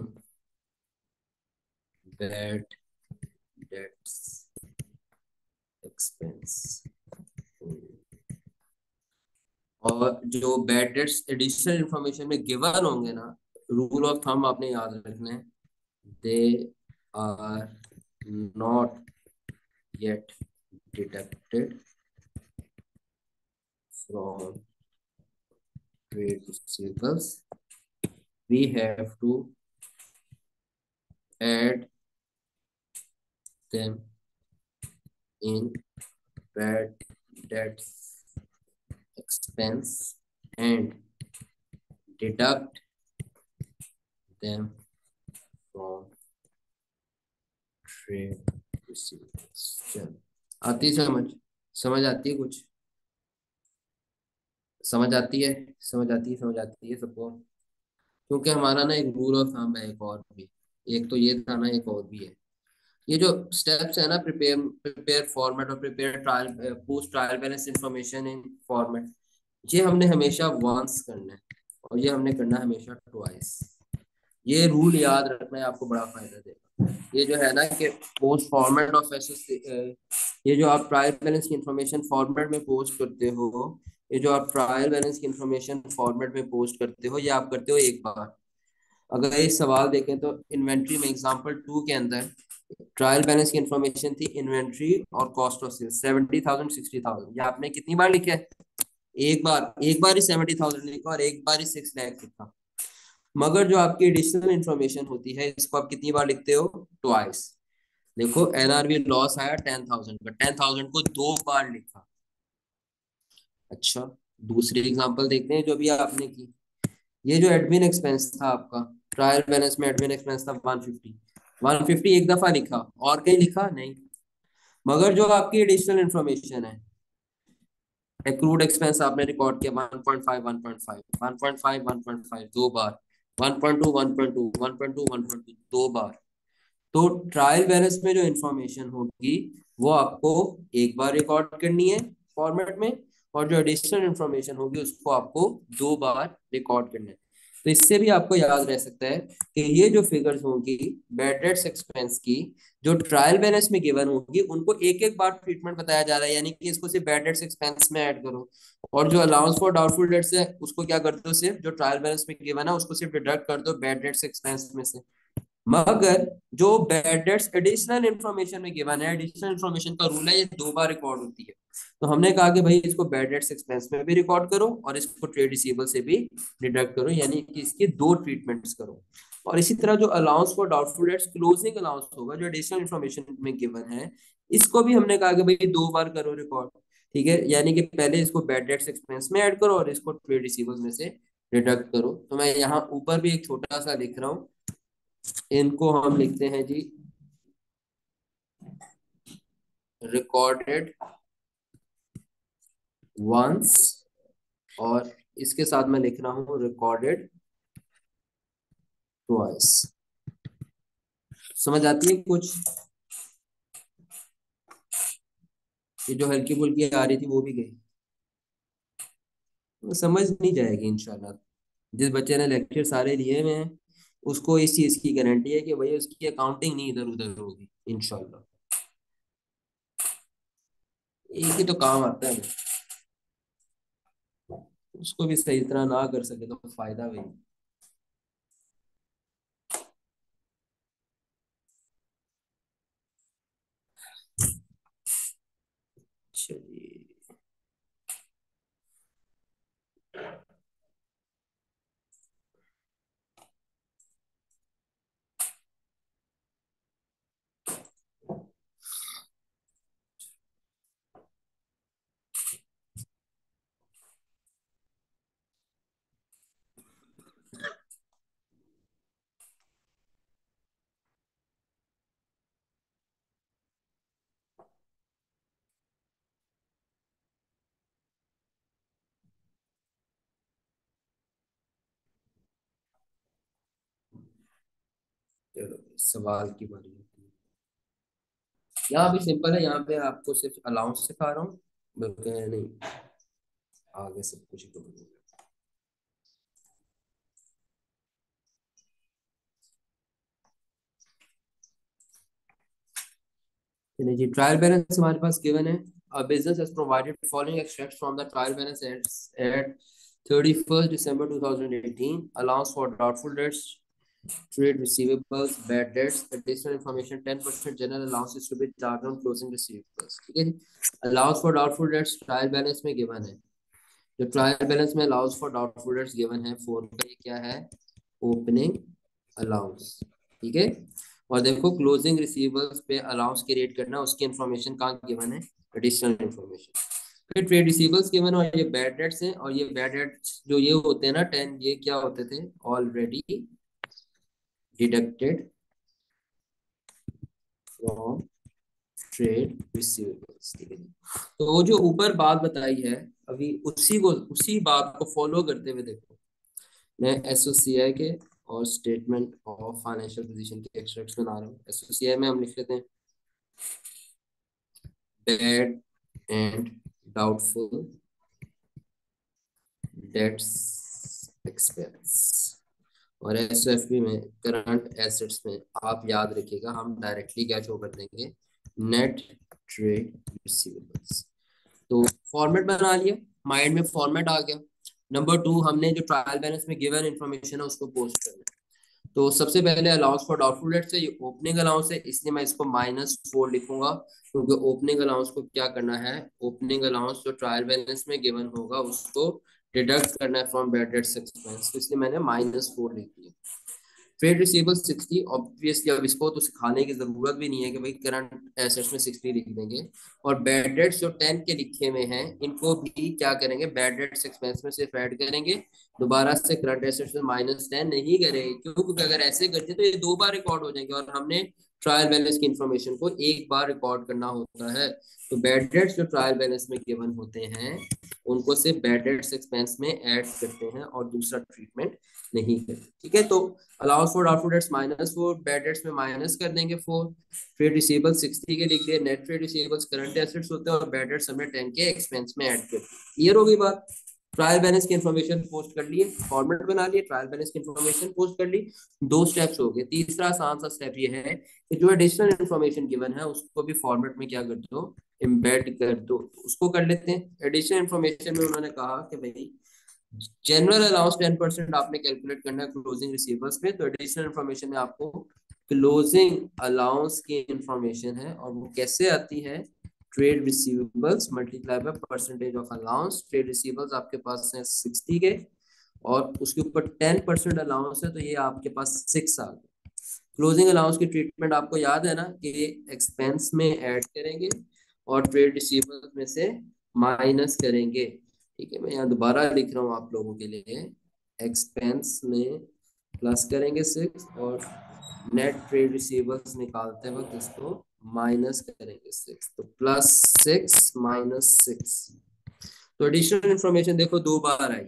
Speaker 1: बैड डेट्स एक्सपेंस। और जो बैड डेट्स एडिशनल इंफॉर्मेशन में गिवन होंगे ना, रूल ऑफ थंब आपने याद रखना है, they are not yet deducted from trade receivables. We have to add them in bad debts expense and deduct them from trade receivables. चलो, आती है समझ? समझ आती है कुछ? समझ आती है? समझ आती है? समझ आती है सबको? क्योंकि हमारा ना एक रूल ऑफ थंब है, एक और भी, एक तो ये था ना, एक और भी है। ये जो स्टेप्स है ना, प्रिपेयर प्रिपेयर फॉर्मेट और prepare trial post trial balance information in format, ये हमने हमेशा वंस करना है और ये हमने करना है हमेशा ट्वाइस। ये रूल याद रखना है, आपको बड़ा फायदा देगा। ये जो है ना कि पोस्ट फॉर्मेट ऑफ एस, ये जो आप ट्रायल बैलेंस की इंफॉर्मेशन फॉर्मेट में पोस्ट करते हो, ये जो आप ट्रायल बैलेंस की इंफॉर्मेशन फॉर्मेट में पोस्ट करते हो, ये आप करते हो एक बार। अगर ये सवाल देखें तो इन्वेंट्री में एग्जांपल 2 के अंदर ट्रायल बैलेंस की इंफॉर्मेशन थी इन्वेंट्री और कॉस्ट ऑफ सेल्स 70,000 60,000, ये आपने कितनी बार लिखा है? एक बार, एक बार ही 70,000 लिखा और एक बार ही 6 लाख लिखा। मगर जो आपकी एडिशनल इंफॉर्मेशन होती है इसको आप कितनी बार लिखते हो? ट्वाइस। देखो एनआरवी लॉस आया 10,000 का, 10,000 को 2 बार लिखा। अच्छा, दूसरी एग्जांपल देखते हैं जो भी आपने की। ये जो एडमिन एक्सपेंस था आपका, ट्रायल बैलेंस में एडमिन एक्सपेंस था 150, 150 एक दफा लिखा और कहीं लिखा नहीं। मगर जो आपकी एडिशनल इंफॉर्मेशन है, एक्रूड एक्सपेंस आपने रिकॉर्ड किया 1.5 1.5 1.5 1.5 2 बार, 1.2 1.2 1.2 1.2 2 बार। तो ट्रायल बैलेंस में जो इंफॉर्मेशन होगी वो आपको एक बार रिकॉर्ड करनी है फॉर्मेट में, और जो एडिशनल इंफॉर्मेशन होगी उसको आपको 2 बार रिकॉर्ड करना है। तो इससे भी आपको याद रह सकता है कि ये जो फिगर्स होंगी बैड डेट्स एक्सपेंस की, जो ट्रायल बैलेंस में गिवन होगी, उनको एक एक बार ट्रीटमेंट बताया जा रहा है, यानी कि इसको सिर्फ बैड डेट्स एक्सपेंस में ऐड करो। और जो अलाउंस फॉर डाउटफुल डेट्स है उसको क्या कर दो, सिर्फ जो ट्रायल बैलेंस में गिवन है उसको सिर्फ डिडक्ट कर दो बैड डेट्स एक्सपेंस में से। मगर जो बैड डेट्स एडिशनल इंफॉर्मेशन में गिवन है, एडिशनल इंफॉर्मेशन का रूल है ये 2 बार रिकॉर्ड होती है। तो हमने कहा कि भाई इसको बैड डेट्स एक्सपेंस में भी रिकॉर्ड करो और इसको ट्रेड रिसीवेबल से भी डिडक्ट करो, यानी कि इसके 2 ट्रीटमेंट्स करो। और इसी तरह जो allowance for doubtful debts closing allowance होगा जो एडिशनल इंफॉर्मेशन में गिवन है, इसको भी हमने कहा कि भाई 2 बार करो रिकॉर्ड। ठीक है, यानी कि पहले इसको बैड डेट्स एक्सपेंस में ऐड करो और इसको ट्रेड रिसीवेबल में से डिडक्ट करो। तो मैं यहाँ ऊपर भी एक छोटा सा लिख रहा हूँ, इनको हम लिखते हैं जी रिकॉर्डेड वंस और इसके साथ मैं लिख रहा हूँ रिकॉर्डेड ट्वाइस। समझ आती है कुछ? ये जो हल्की फुल्की आ रही थी वो भी गई, वो समझ नहीं जाएगी इंशाल्लाह। जिस बच्चे ने लेक्चर सारे लिए हुए हैं उसको इस चीज की गारंटी है कि भाई उसकी अकाउंटिंग नहीं इधर उधर होगी इंशाल्लाह। एक ही तो काम आता है, उसको भी सही तरह ना कर सके तो फायदा भी नहीं। चलिए, चलो सवाल की बारी होती है। यहाँ भी सिंपल है, यहाँ पे आपको सिर्फ अलाउंस सिखा रहा हूँ, बल्कि नहीं, आगे सब कुछ ही करूँगा। चलिए जी, ट्रायल बैलेंस हमारे पास गिवन है। A business has provided following extracts from the trial balance at 31st December 2018. Allowance for doubtful debts, trade receivables, bad debts, additional information, 10% general allowance is to be charged on closing receivables. ठीक है जी। Allowance for doubtful debts trial balance में given है। जो trial balance में allowance for doubtful debts given है 4 का, ये क्या है? Opening allowance. ठीक है। और देखो क्लोजिंग रिसीवर्स पे अलाउंस क्रिएट करना, उसकी इंफॉर्मेशन कहाँ गिवन है? Additional information. फिर ट्रेड रिसीवर्स गिवन, और ये बैड डेट्स हैं, और ये बैड डेट्स जो ये होते हैं ना 10, ये क्या होते थे? Already deducted from trade receivables. ठीक है जी। तो वो जो ऊपर बात बताई है, अभी उसी बात को फॉलो करते हुए देखो, मैं एसओसीआई के और स्टेटमेंट ऑफ फाइनेंशियल पोजीशन के एक्सट्रैक्ट्स बना रहा हूँ। एसओसीआई में हम लिख लेते हैं bad and doubtful debts expense, और एसएफपी में करंट एसेट्स में आप याद रखिएगा हम डायरेक्टली क्या शो कर देंगे? Net trade receivables. तो फॉर्मेट बना लिया, माइंड में फॉर्मेट आ गया। नंबर 2, हमने जो ट्रायल बैलेंस में गिवन इन्फॉर्मेशन है उसको पोस्ट करना है। तो सबसे पहले अलाउंस फॉर डाउटफुल डेट्स है, ये ओपनिंग अलाउंस है, इसलिए मैं इसको -4 लिखूंगा, क्योंकि ओपनिंग अलाउंस को क्या करना है? ओपनिंग अलाउंस जो ट्रायल बैलेंस में गिवन होगा उसको डिडक्ट करना है फ्रॉम बैड डेट्स एक्सपेंस, तो इसलिए मैंने -4 लिख दिया। ट्रेड रिसीवेबल 60, ऑब्वियसली अब इसको तो सिखाने की जरूरत भी नहीं है कि भाई करंट एसेट्स में 60 लिख देंगे। और बैड डेट्स जो 10 के लिखे हुए हैं इनको भी क्या करेंगे? बैड डेट्स एक्सपेंस में सिर्फ ऐड करेंगे, दोबारा से करंट एसेट्स में -10 नहीं करेंगे, क्यों? क्योंकि अगर ऐसे करते तो ये 2 बार रिकॉर्ड हो जाएंगे, और हमने ट्रायल बैलेंस की इंफॉर्मेशन को 1 बार रिकॉर्ड करना होता है। तो बैड डेट्स जो ट्रायल बैलेंस में गिवन होते हैं उनको सिर्फ बैड डेट्स एक्सपेंस में ऐड करते हैं और दूसरा ट्रीटमेंट नहीं करते। ठीक है। तो allowance for doubtful debts -4, bad debts में माइनस कर देंगे 4, ट्रेड रिसीवेबल 60 के लिख दिए, net trade receivables current assets होते हैं, और बैड डेट्स हमने 10 के एक्सपेंस में ऐड कर दिए। क्लियर हो गई बात? ट्रायल बैलेंस की इन्फॉर्मेशन पोस्ट कर लिए, फॉर्मेट बना लिए, ट्रायल बैलेंस की इन्फॉर्मेशन पोस्ट कर ली, 2 स्टेप्स हो गए। तीसरा आसान सा स्टेप ये है कि जो एडिशनल इन्फॉर्मेशन गिवन है उसको भी फॉर्मेट में क्या कर दो? एम्बेड कर दो। उसको कर लेते हैं। एडिशनल इन्फॉर्मेशन में उन्होंने कहा कि भाई जनरल अलाउंस 10% आपने कैलकुलेट करना है क्लोजिंग रिसीवर्स पे, तो एडिशनल इन्फॉर्मेशन में आपको क्लोजिंग अलाउंस की इंफॉर्मेशन है, और वो कैसे आती है? Trade receivables multiply by percentage of allowance. Trade receivables आपके पास है 60 के, और उसके ऊपर 10% अलाउंस है, तो ये आपके पास 6 आ गए। क्लोजिंग अलाउंस की ट्रीटमेंट आपको याद है ना, कि एक्सपेंस में ऐड करेंगे और ट्रेड रिसीवेबल्स में से माइनस करेंगे। ठीक है, मैं यहाँ दोबारा लिख रहा हूँ आप लोगों के लिए, एक्सपेंस में प्लस करेंगे 6, और नेट ट्रेड रिसीवेबल्स निकालते वक्त इसको माइनस करेंगे 6, तो +6 -6। तो एडिशनल इन्फॉर्मेशन देखो दो बार आई है,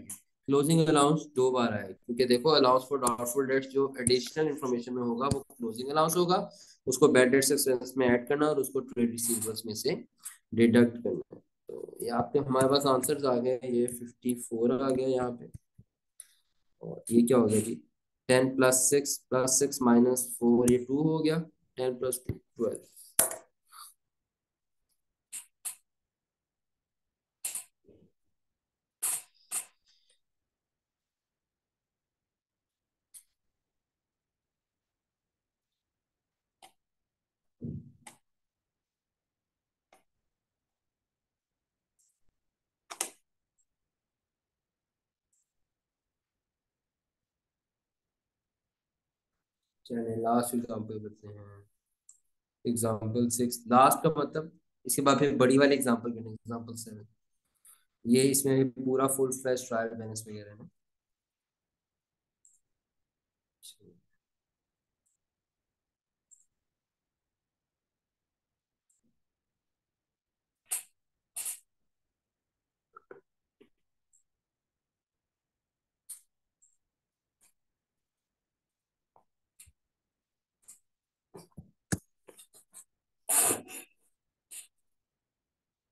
Speaker 1: क्लोजिंग अलाउंस दो बार आया है, क्योंकि देखो अलाउंस फॉर डाउटफुल डेट्स जो एडिशनल इन्फॉर्मेशन में होगा वो क्लोजिंग अलाउंस होगा, उसको बैड डेट्स एक्सपेंस में ऐड करना और उसको ट्रेड रिसीवेबल्स में से डिडक्ट करना है। तो ये आपके हमारे पास आंसर्स आ गए, ये 54 आ गया यहाँ पे। और ये क्या हो गया जी, 10 + 6 + 6 - 4, ये 2 हो गया, 10 + 2 12। चलिए लास्ट एग्जाम्पल करते हैं, एग्जाम्पल 6 लास्ट का मतलब, इसके बाद फिर बड़ी वाले एग्जाम्पल करेंगे, एग्जाम्पल 7। ये इसमें पूरा फुल फ्लैश ट्रायल बैलेंस वगैरह है।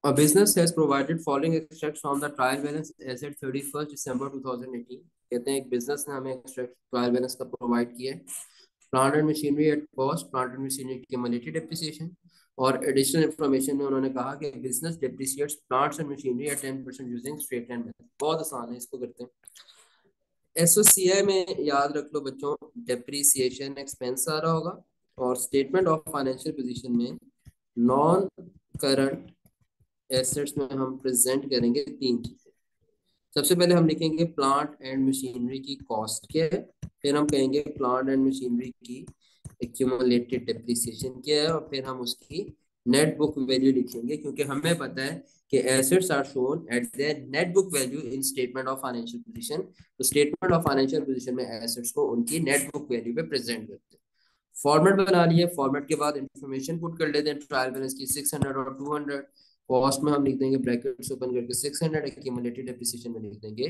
Speaker 1: A business has provided following extracts from the trial balance as at 31st December 2018। कहते हैं एक बिजनेस ने हमें एक्सट्रैक्ट ट्रायल बैलेंस का प्रोवाइड किया है। Plant and machinery at cost, plant and machinery की क्यूमुलेटेड डेप्रिसिएशन, और एडिशनल इन्फॉर्मेशन में उन्होंने कहा कि business depreciates plants and machinery at 10% using straight line method. बहुत आसान है, इसको करते हैं। एसओसीआई में याद रख लो बच्चों, डेप्रिसिएशन एक्सपेंस आ रहा होगा, और स्टेटमेंट ऑफ फाइनेंशियल पोजीशन में नॉन करंट एसेट्स में हम प्रेजेंट करेंगे तीन चीजें। सबसे पहले हम लिखेंगे प्लांट एंड मशीनरी की कॉस्ट क्या है, फिर हम कहेंगे प्लांट एंड मशीनरी की एक्यूमुलेटेड डेप्रिसिएशन क्या है, और फिर हम उसकी नेट बुक वैल्यू लिखेंगे, क्योंकि हमें पता है कि assets are shown at their net book value in statement of financial position. तो स्टेटमेंट ऑफ फाइनेंशियल पोजीशन में एसेट्स को उनकी नेट बुक वैल्यू पे प्रेजेंट करते हैं। फॉर्मेट बना लिए, फॉर्मेट के बाद इंफॉर्मेशन पुट कर लेते हैं ट्रायल बैलेंस की 600 और 200। कॉस्ट में हम लिख देंगे ब्रैकेट्स ओपन करके 600, एक्यूमुलेटेड डेप्रिसिएशन में लिख देंगे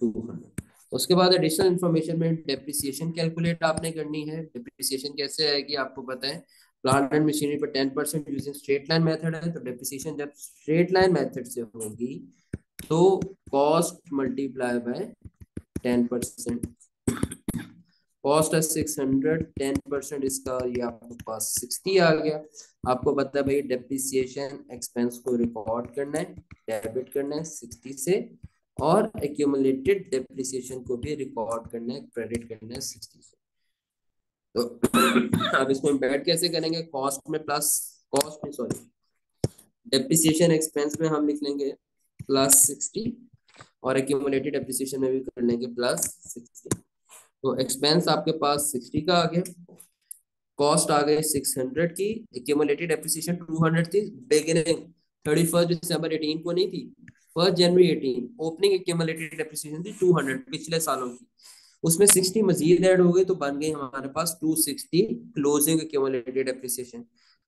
Speaker 1: 200। उसके बाद एडिशनल इन्फॉर्मेशन में डेप्रिसिएशन कैलकुलेट आपने करनी है। डेप्रिसिएशन कैसे आएगी आपको पता है, प्लांट एंड मशीनरी पर 10% यूजिंग स्ट्रेट लाइन मेथड है, तो डेप्रिसिएशन जब स्ट्रेट लाइन मेथड से होगी तो कॉस्ट मल्टीप्लाई बाय 10%। कॉस्ट है 600, 10% इसका, ये आपके पास 60 आ गया। आपको पता है भाई डेप्रिसिएशन एक्सपेंस को रिकॉर्ड करना है, डेबिट करना है 60 से, और एक्यूमुलेटेड डेप्रिसिएशन को भी रिकॉर्ड करना है, क्रेडिट करना है 60 से। तो अब इसको इम्पेक्ट कैसे करेंगे, कॉस्ट में प्लस, कॉस्ट में सॉरी, डेप्रिसिएशन एक्सपेंस में हम लिख लेंगे +60, और एक्यूमुलेटेड डेप्रिसिएशन में भी कर लेंगे +60। तो एक्सपेंस आपके पास 60 का आ गया, कॉस्ट आ गई 600 की, एक्यूमुलेटेड डेप्रिसिएशन 200 थी, बिगिनिंग 31 दिसंबर 18 को नहीं थी, 1 जनवरी 18 ओपनिंग एक्यूमुलेटेड डेप्रिसिएशन थी 200 पिछले सालों की, उसमें 60 मजीद ऐड हो गई तो बन गई हमारे पास 260 क्लोजिंग एक्यूमुलेटेड डेप्रिसिएशन।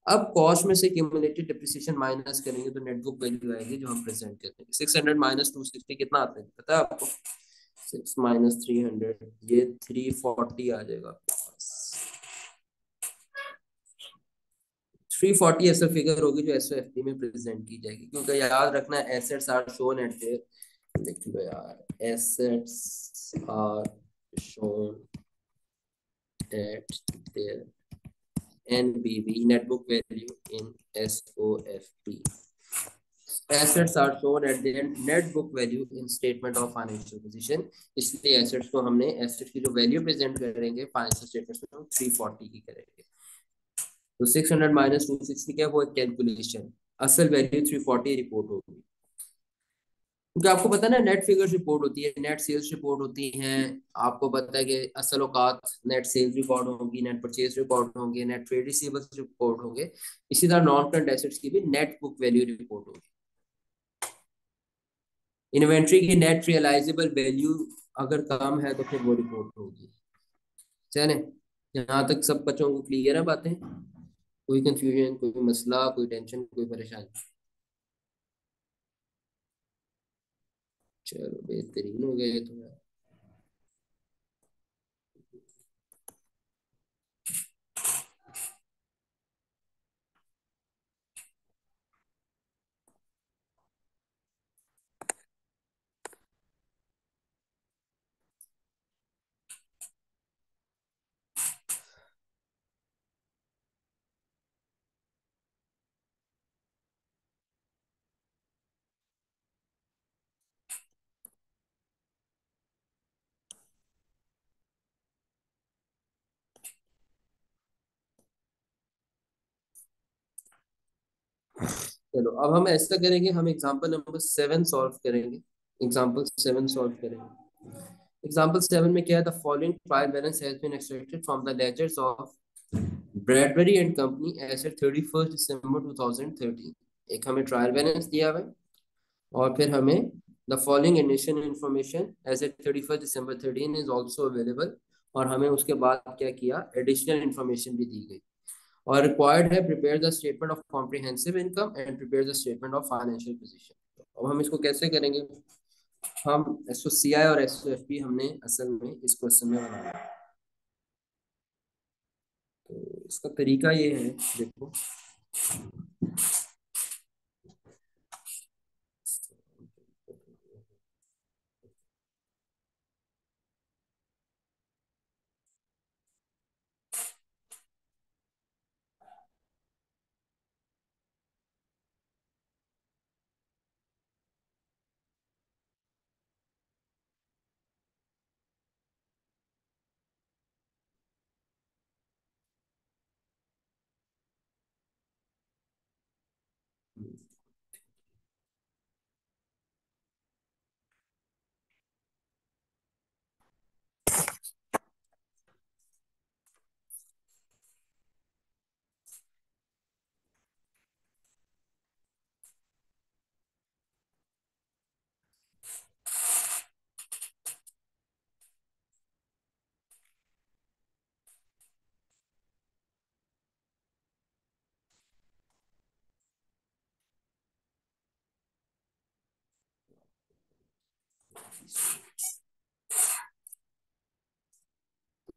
Speaker 1: अब कॉस्ट में से एक्यूमुलेटेड डेप्रिसिएशन माइनस करेंगे तो नेट बुक वैल्यू आएगी जो हम प्रेजेंट करते हैं। 600 - 260 कितना आता है पता है आपको, 6 - 300, ये 340 आ जाएगा। 340 ऐसा फिगर होगी जो एसओएफटी में प्रेजेंट की जाएगी, क्योंकि याद रखना assets are shown at their, लिख लो यार, assets are shown at their NBV net book value in SOFT. Assets are shown at their net book value in statement of financial position. इसलिए एसेट्स को हमने, एसेट्स की जो value present करेंगे financial statements में, हम 340 की करेंगे। तो 600 - 260 क्या, वो एक कैलकुलेशन, असल वैल्यू 340 रिपोर्ट होगी। क्योंकि आपको पता है ना, नेट फिगर्स रिपोर्ट होती है, नेट सेल्स रिपोर्ट होती हैं, आपको पता है कि असल औकात नेट सेल्स रिकॉर्ड होगी, नेट परचेज रिकॉर्ड होंगे, नेट ट्रेड रिसीवेबल्स रिकॉर्ड होंगे। इसी तरह नॉन करंट एसेट्स की भी नेट बुक वैल्यू रिपोर्ट होगी। इन्वेंट्री की नेट रियलाइजेबल वैल्यू अगर कम है तो फिर वो रिपोर्ट होगी। चले, यहाँ तक सब बच्चों को क्लियर है बातें, कोई कंफ्यूजन, कोई मसला, कोई टेंशन, कोई परेशानी? चलो बेहतरीन हो गया ये तो यार। चलो अब हम ऐसा करेंगे, हम एग्जांपल नंबर 7 सॉल्व करेंगे। एग्जांपल 7 सॉल्व करेंगे। एग्जांपल 7 में क्या है, the following trial balance has been extracted from the ledgers of Bradbury and company as at 31 December 2013। एक हमें ट्रायल बैलेंस दिया हुआ है, और फिर हमें the following initial information as at 31 December 13 is also available, और हमें उसके बाद क्या किया, एडिशनल इंफॉर्मेशन भी दी गई। और रिक्वायर्ड है prepare the statement of comprehensive income and prepare the statement of financial position. अब हम इसको कैसे करेंगे, हम एसओसीआई और एसओएफपी हमने असल में इस क्वेश्चन में बनाया है। तो इसका तरीका ये है, देखो।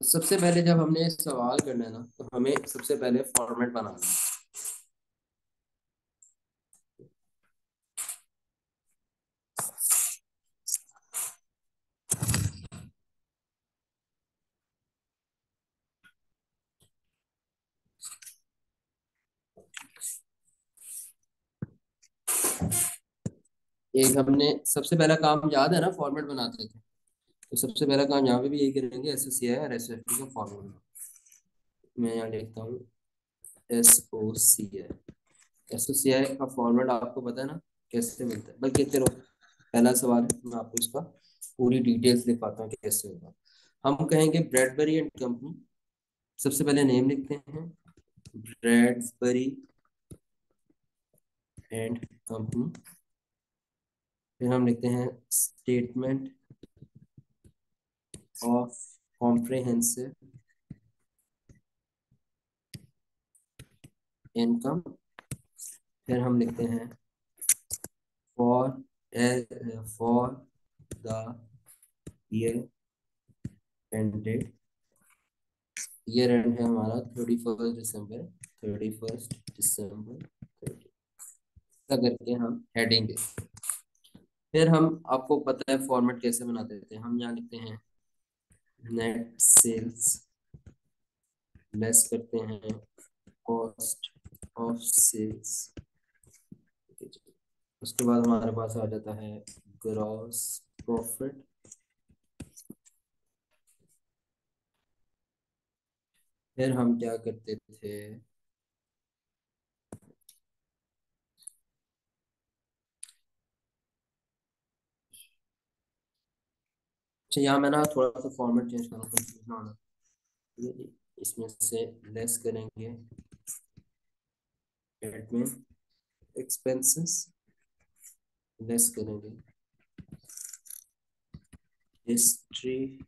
Speaker 1: सबसे पहले जब हमने सवाल करना है ना, तो हमें सबसे पहले फॉर्मेट बनाना है। एक हमने सबसे पहला काम याद है ना, फॉर्मेट बनाते थे। तो सबसे पहला काम यहाँ पे भी यही करेंगे, एसओसीआई और एसओएफपी का फॉर्मेट। मैं यहाँ लिखता हूँ एसओसीआई। एसओसीआई का फॉर्मेट आपको पता है ना कैसे मिलता है, बल्कि चलो पहला सवाल है, मैं आपको इसका पूरी डिटेल्स दिखाता हूँ कि कैसे होगा। हम कहेंगे ब्रैडबरी एंड कंपनी। सबसे पहले नेम लिखते हैं, ब्रैडबरी एंड कंपनी। फिर हम लिखते हैं स्टेटमेंट ऑफ कॉम्प्रिहेंसिव इनकम। फिर हम लिखते हैं for for the year ended. Year and है हमारा 31 दिसंबर, 31 दिसंबर 30, ऐसा करके हम हेडिंग देते हैं। फिर हम, आपको पता है फॉर्मेट कैसे बनाते थे, हम यहाँ लिखते हैं नेट सेल्स, लेस करते हैं कॉस्ट ऑफ सेल्स। उसके बाद हमारे पास आ जाता है ग्रॉस प्रॉफिट। फिर हम क्या करते थे, अच्छा यहाँ मैं ना थोड़ा सा फॉर्मेट चेंज करूँ, कंफ्यूज ना होना। ये इसमें से लेस करेंगे एडमिन एक्सपेंसेस, लेस करेंगे डिस्ट्रीब्यूशन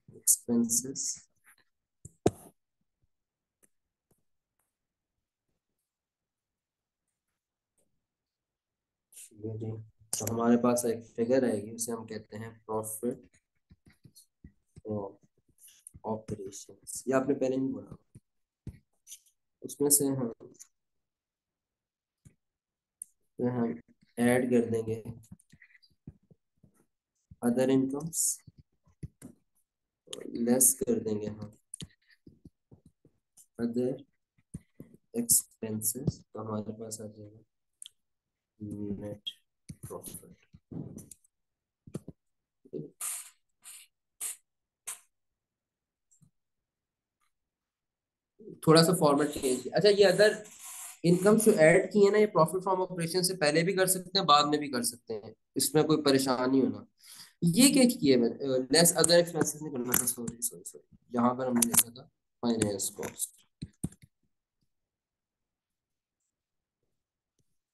Speaker 1: एक्सपेंसेस। ठीक है जी। तो हमारे पास एक फिगर आएगी, उसे हम कहते हैं प्रॉफिट ऑपरेशंस, ये आपने पहले नहीं बोला। उसमें से हम ऐड कर देंगे अदर इनकम्स, लेस कर देंगे हम अदर एक्सपेंसेस, तो हमारे पास आ जाएगा नेट प्रॉफिट। थोड़ा सा फॉर्मेट चेंज, अच्छा ये अदर इनकम जो ऐड की है ना, ये प्रॉफिट फ्रॉम ऑपरेशन से पहले भी कर सकते हैं, बाद में भी कर सकते हैं, इसमें कोई परेशानी होना। ये क्या किया है मैंने, लेस अदर एक्सपेंसेस नहीं करना था, सॉरी सॉरी सॉरी, यहाँ पर हमने लिखा था फाइनेंस कॉस्ट।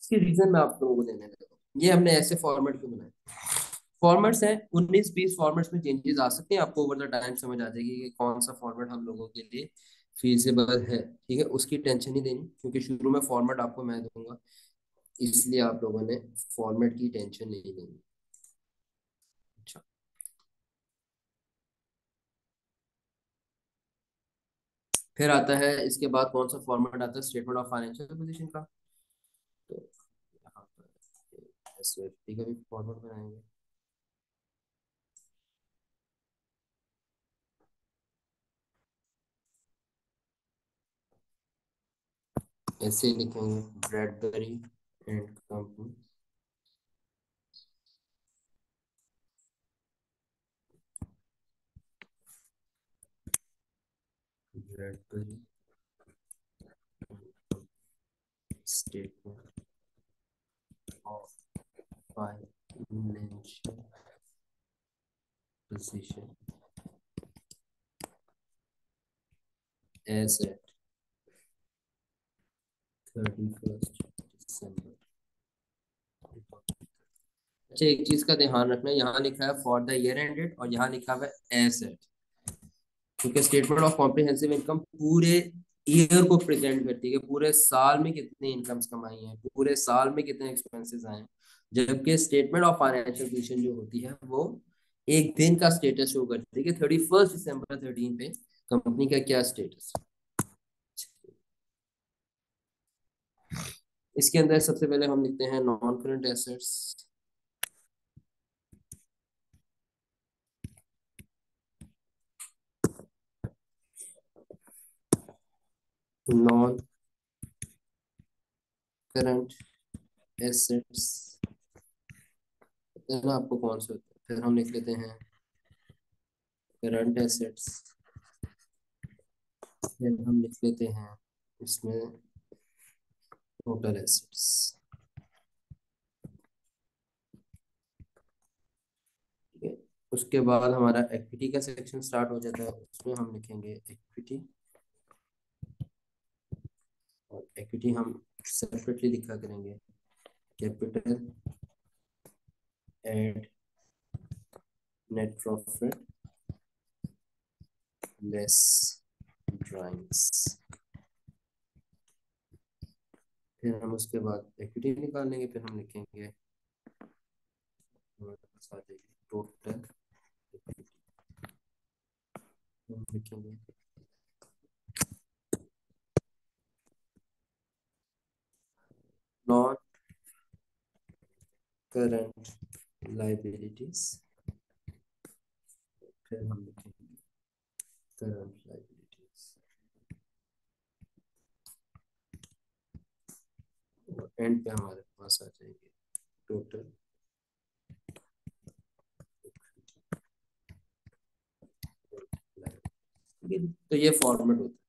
Speaker 1: इसकी रीजन मैं आप लोगों को देने लगा हूँ। ये हमने ऐसे फॉर्मेट क्यों बनाए, फॉर्मेट्स हैं 19-20 फॉर्मेट्स में चेंजेस आ सकते हैं, आपको ओवर द टाइम समझ आ जाएगी कि कौन सा फॉर्मेट हम लोगों के लिए फीजिबल है। ठीक है, उसकी टेंशन नहीं देनी, क्योंकि शुरू में फॉर्मेट आपको मैं दूंगा, इसलिए आप लोगों ने फॉर्मेट की टेंशन नहीं लेनी। अच्छा, फिर आता है इसके बाद कौन सा फॉर्मेट आता है, स्टेटमेंट ऑफ फाइनेंशियल पोजीशन का। तो यहाँ पर एसएफपी का भी फॉर्मेट बनाएंगे। ऐसे ही लिखेंगे Bradbury and company, Bradbury statement of financial position as at 31 December. अच्छा, एक चीज का ध्यान रखना, यहाँ लिखा है फॉर द ईयर एंडेड और यहाँ लिखा हुआ है एसेट, क्योंकि स्टेटमेंट ऑफ कॉम्प्रिहेंसिव इनकम पूरे ईयर को प्रेजेंट करती है कि पूरे साल में कितनी इनकम्स कमाई हैं, पूरे साल में कितने एक्सपेंसेस आए हैं। जबकि स्टेटमेंट ऑफ फाइनेंशियल पोजीशन जो होती है वो एक दिन का स्टेटस शो करती है कि 31 दिसंबर 13 पे कंपनी का क्या स्टेटस। इसके अंदर सबसे पहले हम लिखते हैं non current assets, non current assets, है ना आपको कौन से होते हैं, फिर हम लिख लेते हैं करंट एसेट्स, फिर हम लिख लेते हैं इसमें टोटल एसेट्स। ठीक है, उसके बाद हमारा इक्विटी का सेक्शन स्टार्ट हो जाता है, उसमें हम लिखेंगे इक्विटी, और इक्विटी हम सेपरेटली लिखा करेंगे capital and net profit less drawings. फिर हम उसके बाद इक्विटी निकाल लेंगे, फिर हम लिखेंगे, हमारे पास आ जाएगी टोटल इक्विटी, हम लिखेंगे नॉन करंट लाइबिलिटीज, फिर हम लिखेंगे करंट लाइबिलिटीज, और एंड पे हमारे पास आ जाएंगे टोटल लाइबिलिटी। तो ये फॉर्मेट होता है।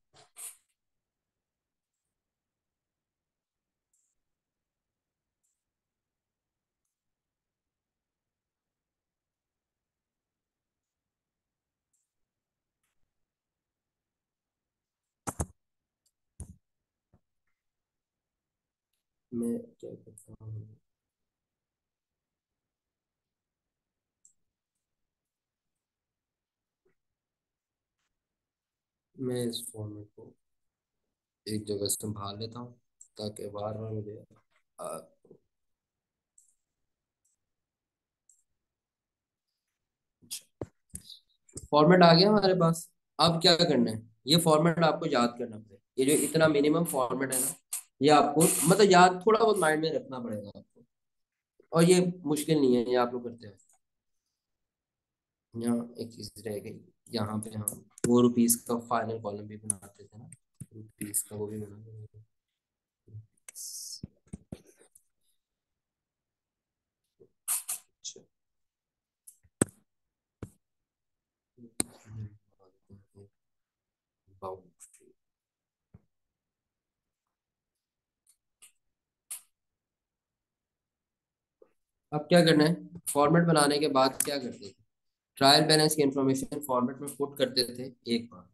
Speaker 1: मैं क्या करता हूँ, मैं इस फॉर्मेट को एक जगह संभाल लेता हूँ ताकि बार बार मुझे फॉर्मेट आ गया हमारे पास। अब क्या करना है, ये फॉर्मेट आपको याद करना पड़ेगा। ये जो इतना मिनिमम फॉर्मेट है ना, ये आपको मतलब याद थोड़ा बहुत माइंड में रखना पड़ेगा आपको। और ये मुश्किल नहीं है, ये आप लोग करते हैं। यहाँ एक चीज रह गई, यहाँ पे हम वो रुपीस का फाइनल कॉलम भी बनाते थे ना, रुपीस का वो भी बना देंगे। अच्छा, बाउंड्री। अब क्या करना है, फॉर्मेट बनाने के बाद क्या करते थे, ट्रायल बैलेंस की इंफॉर्मेशन फॉर्मेट में पुट करते थे एक बार।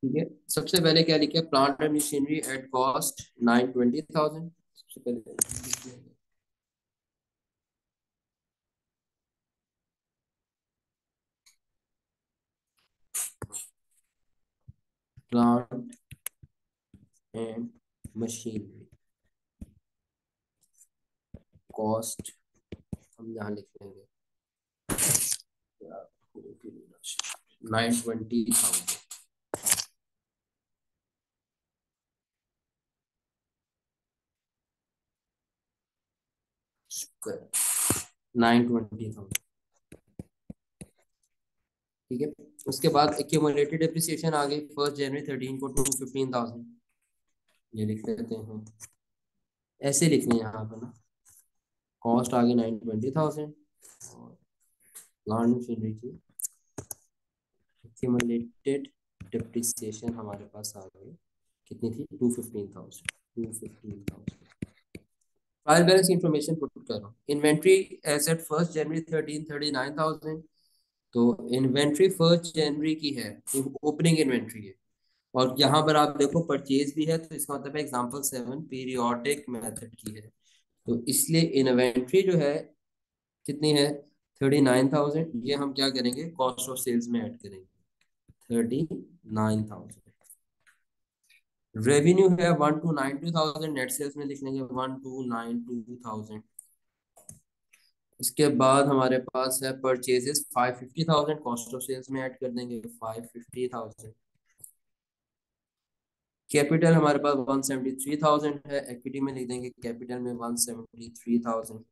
Speaker 1: ठीक है, सबसे पहले क्या लिखा है, plant and machinery at cost 920,000। सबसे पहले प्लांट एंड मशीनरी कॉस्ट हम यहाँ लिख लेंगे 920,000। 920,000। ठीक है, उसके बाद एक्यूमुलेटेड डेप्रिसिएशन आ गई 1 जनवरी 13 को 215,000। ये लिख लेते हैं, ऐसे लिखने हैं यहाँ पर ना, कॉस्ट आ गई 920,000 और प्लांट मशीनरी की एक्यूमुलेटेड डेप्रिसिएशन हमारे पास आ गई, कितनी थी, 215,000। 215,000। ट्रायल बैलेंस इंफॉर्मेशन पुट कर रहा हूँ, इन्वेंट्री एसेट 1 जनवरी 13 39,000। तो इन्वेंट्री 1 जनवरी की है, ओपनिंग इन्वेंट्री है। और यहाँ पर आप देखो परचेज भी है, तो इसका मतलब है एग्जांपल 7 पीरियोडिक मेथड की है। तो इसलिए इन्वेंट्री जो है कितनी है, 39,000। ये हम क्या करेंगे, कॉस्ट ऑफ सेल्स में ऐड करेंगे, 39,000। रेवेन्यू है 1,292,000, नेट सेल्स में लिख लेंगे 1,292,000। उसके बाद हमारे पास है परचेजेस 550,000, कॉस्ट ऑफ सेल्स में ऐड कर देंगे 550,000। कैपिटल हमारे पास 173,000 है, इक्विटी में लिख देंगे कैपिटल में 173,000।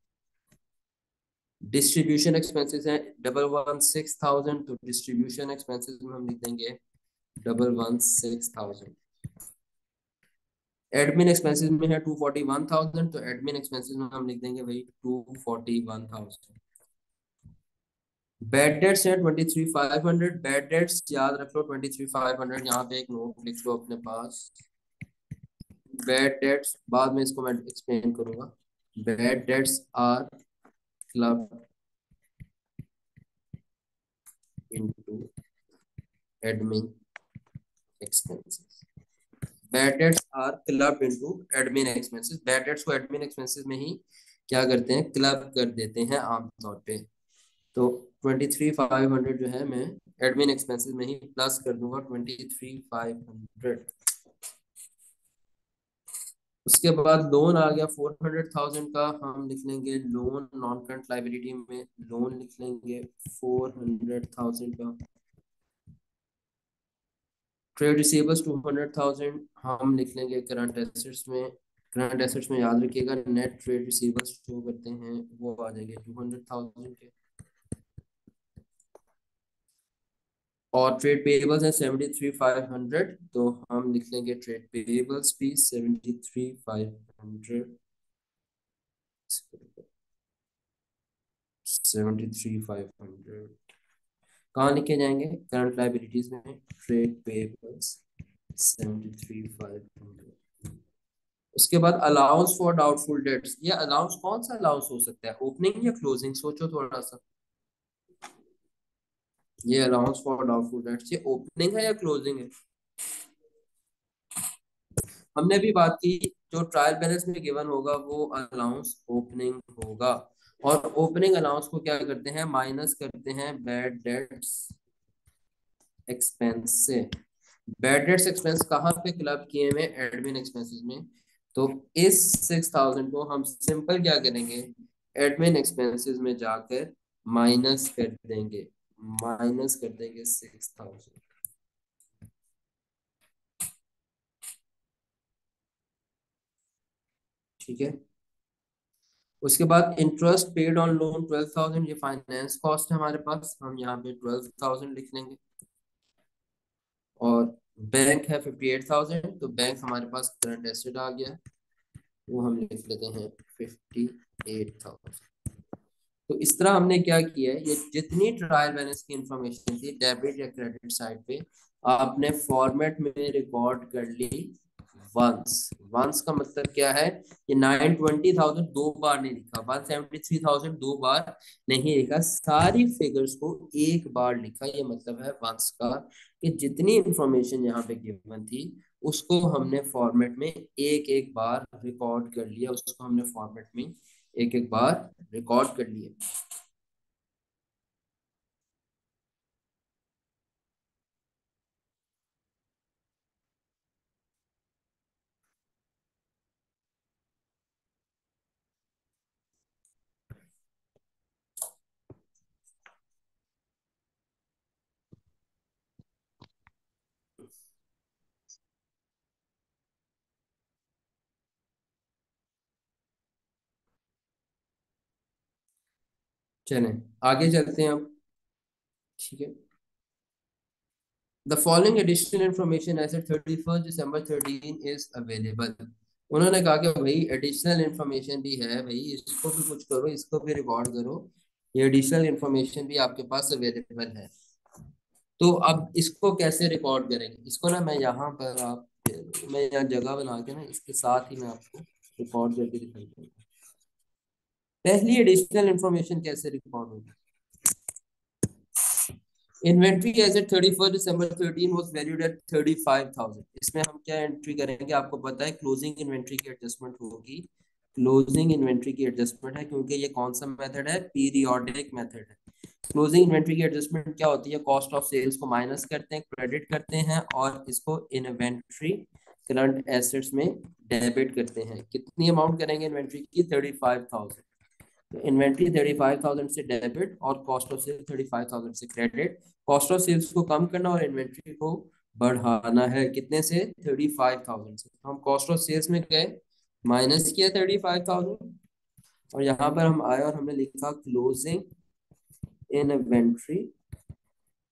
Speaker 1: डिस्ट्रीब्यूशन एक्सपेंसेस है 116,000, तो डिस्ट्रीब्यूशन एक्सपेंसेस में हम लिख देंगे 116,000। एडमिन एक्सपेंसेस में है 241,000, तो एडमिन एक्सपेंसेस में हम लिख देंगे भाई 241,000। बैड डेट्स है 23,500, बैड डेट्स याद रख लो 23,500, यहाँ पे एक नोट लिख लो अपने पास। बैड डेट्स बाद में इसको मैं एक्सप्लेन करूंगा। Bad debts are club into admin expenses. Bad debts are club into admin expenses. Bad debts को एडमिन एक्सपेंसेस में ही क्या करते हैं, क्लब कर देते हैं आमतौर पे। तो 23,500 जो है मैं एडमिन एक्सपेंसेस में ही प्लस कर दूंगा 23,500। उसके बाद लोन आ गया 400,000 का, हम लिख लेंगे लोन नॉन करंट लाइबिलिटी में, लोन लिख लेंगे 400,000 का। ट्रेड रिसीवेबल्स 200,000 हम लिख लेंगे करंट एसेट्स में। करंट एसेट्स में याद रखिएगा नेट ट्रेड रिसीवेबल्स जो करते हैं वो आ जाएंगे 200,000 के। और ट्रेड पेएबल्स है 73,500, तो हम लिख लेंगे ट्रेड पेएबल्स भी 73,500। 73,500 कहाँ लिखे जाएंगे, करंट लाइबिलिटीज में, ट्रेड पेएबल्स 73,500। उसके बाद अलाउंस फॉर डाउटफुल डेट्स, ये अलाउंस कौन सा अलाउंस हो सकता है, ओपनिंग या क्लोजिंग, सोचो थोड़ा सा। ये अलाउंस फॉर डाउटफुल डेट्स ये ओपनिंग है या क्लोजिंग है। हमने भी बात की, जो ट्रायल बैलेंस में गिवन होगा वो अलाउंस ओपनिंग होगा। और ओपनिंग अलाउंस को क्या करते हैं, माइनस करते हैं बैड डेट्स एक्सपेंस से। बैड डेट्स एक्सपेंस कहाँ पे क्लब किए हुए, एडमिन एक्सपेंसेस में। तो इस 6,000 को हम सिंपल क्या करेंगे, एडमिन एक्सपेंसेस में जाकर माइनस कर देंगे, माइनस कर देंगे 6,000। ठीक है। उसके बाद इंटरेस्ट पेड ऑन लोन 12,000, ये फाइनेंस कॉस्ट है हमारे पास, हम यहाँ पे 12,000 लिख लेंगे। और बैंक है 58,000, तो बैंक हमारे पास करंट एसेट आ गया, वो हम लिख लेते हैं 58,000। तो इस तरह हमने क्या किया है, ये जितनी ट्रायल बैलेंस की इंफॉर्मेशन थी डेबिट या क्रेडिट साइड पे, आपने फॉर्मेट में रिकॉर्ड कर ली वंस। वंस का मतलब क्या है, ये 920,000 दो बार नहीं लिखा, 173,000 दो बार नहीं लिखा, सारी फिगर्स को एक बार लिखा, ये मतलब है वंस का, कि जितनी इंफॉर्मेशन यहाँ पे गिवन थी उसको हमने फॉर्मेट में एक एक बार रिकॉर्ड कर लिया, उसको हमने फॉर्मेट में एक एक बार रिकॉर्ड कर लिया। चलें आगे चलते हैं अब। ठीक है। The following additional information as at 31 December 13 is available. उन्होंने कहा कि भाई एडिशनल इंफॉर्मेशन भी है, भाई इसको भी कुछ करो, इसको भी रिकॉर्ड करो, ये एडिशनल इंफॉर्मेशन भी आपके पास अवेलेबल है। तो अब इसको कैसे रिकॉर्ड करेंगे, इसको ना मैं यहाँ पर आप, मैं यहाँ जगह बना के ना इसके साथ ही मैं आपको रिकॉर्ड करके दिखाई दूंगा। पहली एडिशनल इंफॉर्मेशन कैसे रिकॉर्ड होगी, inventory as at 31 December 13 was valued at 35,000। इसमें हम क्या एंट्री करेंगे, आपको पता है क्लोजिंग इन्वेंट्री की एडजस्टमेंट होगी, क्लोजिंग इन्वेंट्री की एडजस्टमेंट है, क्योंकि ये कौन सा मेथड है, पीरियोडिक मेथड है। क्लोजिंग इन्वेंट्री की एडजस्टमेंट क्या होती है, कॉस्ट ऑफ सेल्स को माइनस करते हैं, क्रेडिट करते हैं, और इसको इन्वेंट्री करंट एसेट्स में डेबिट करते हैं। कितनी अमाउंट करेंगे इन्वेंट्री की, 35,000। इन्वेंट्री 35,000 से डेबिट और कॉस्ट ऑफ सेल्स 35,000 से क्रेडिट। कॉस्ट ऑफ सेल्स को कम करना और इन्वेंट्री को बढ़ाना है, कितने से, 35,000 से। हम कॉस्ट ऑफ सेल्स में गए, माइनस किया 35,000, और यहाँ पर हम आए और हमने लिखा क्लोजिंग इन्वेंट्री,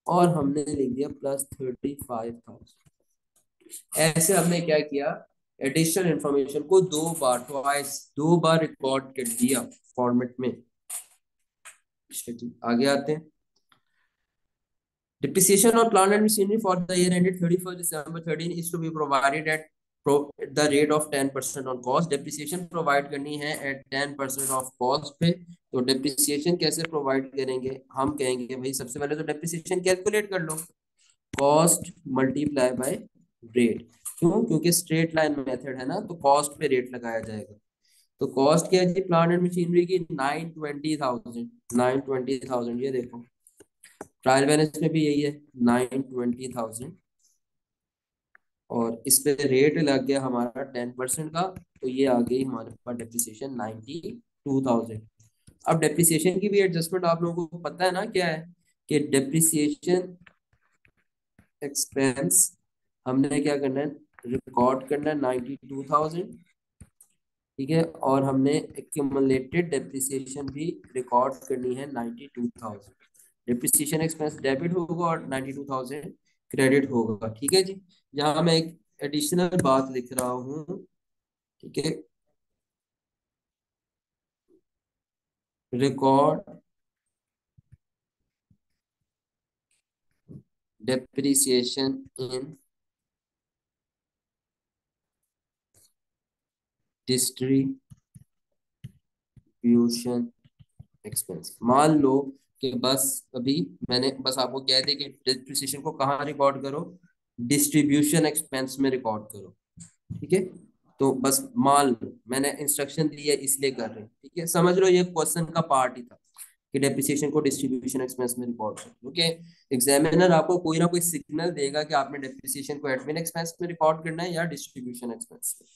Speaker 1: और हमने लिख दिया प्लस 35,000। ऐसे हमने क्या किया, एडिशनल इंफॉर्मेशन को दो बार रिकॉर्ड कर दिया फॉर्मेट में। आगे आते हैं। Depreciation on plant and machinery for the year ended 31st December 13 is to be provided at the rate of 10% on cost. Depreciation provide करनी है at 10% of cost पे। तो depreciation कैसे provide करेंगे, हम कहेंगे भाई सबसे पहले तो depreciation कैलकुलेट कर लो, cost multiply by rate। क्यों, क्योंकि स्ट्रेट लाइन मेथड है ना, तो कॉस्ट पे रेट लगाया जाएगा। तो कॉस्ट क्या है जी प्लांट एंड मशीनरी की, 920,000, 920,000, ये देखो ट्रायल बैलेंस में भी यही है 920,000, और इस पे रेट लग गया हमारा 10% का, तो ये आ गई हमारे पास डेप्रिसिएशन 92,000। अब डेप्रिसिएशन की भी एडजस्टमेंट आप लोगों को पता है ना क्या है, कि डेप्रिसिएशन एक्सपेंस हमने क्या करना है, रिकॉर्ड करना है 92,000। ठीक है, और हमने एक्यूमुलेटेड डेप्रिसिएशन भी रिकॉर्ड करनी है 92,000। डिप्रिसिएशन एक्सपेंस डेबिट होगा और 92,000 क्रेडिट होगा। ठीक है जी। यहाँ मैं एक एडिशनल बात लिख रहा हूँ। ठीक है, रिकॉर्ड डेप्रिसिएशन इन डिस्ट्रीब्यूशन एक्सपेंस। मान लो कि बस अभी मैंने बस आपको कह दिया कि डिप्रिसिएशन को कहाँ रिकॉर्ड करो, डिस्ट्रीब्यूशन एक्सपेंस में रिकॉर्ड करो। ठीक है, तो बस मान लो मैंने इंस्ट्रक्शन दी है इसलिए कर रहे हैं। ठीक है, समझ लो ये क्वेश्चन का पार्ट ही था कि डेप्रिसिएशन को डिस्ट्रीब्यूशन एक्सपेंस में रिकॉर्ड करो। ओके, एग्जामिनर आपको कोई ना कोई सिग्नल देगा कि आपने डेप्रिसिएशन को एडमिन एक्सपेंस में रिकॉर्ड करना है या डिस्ट्रीब्यूशन एक्सपेंस में।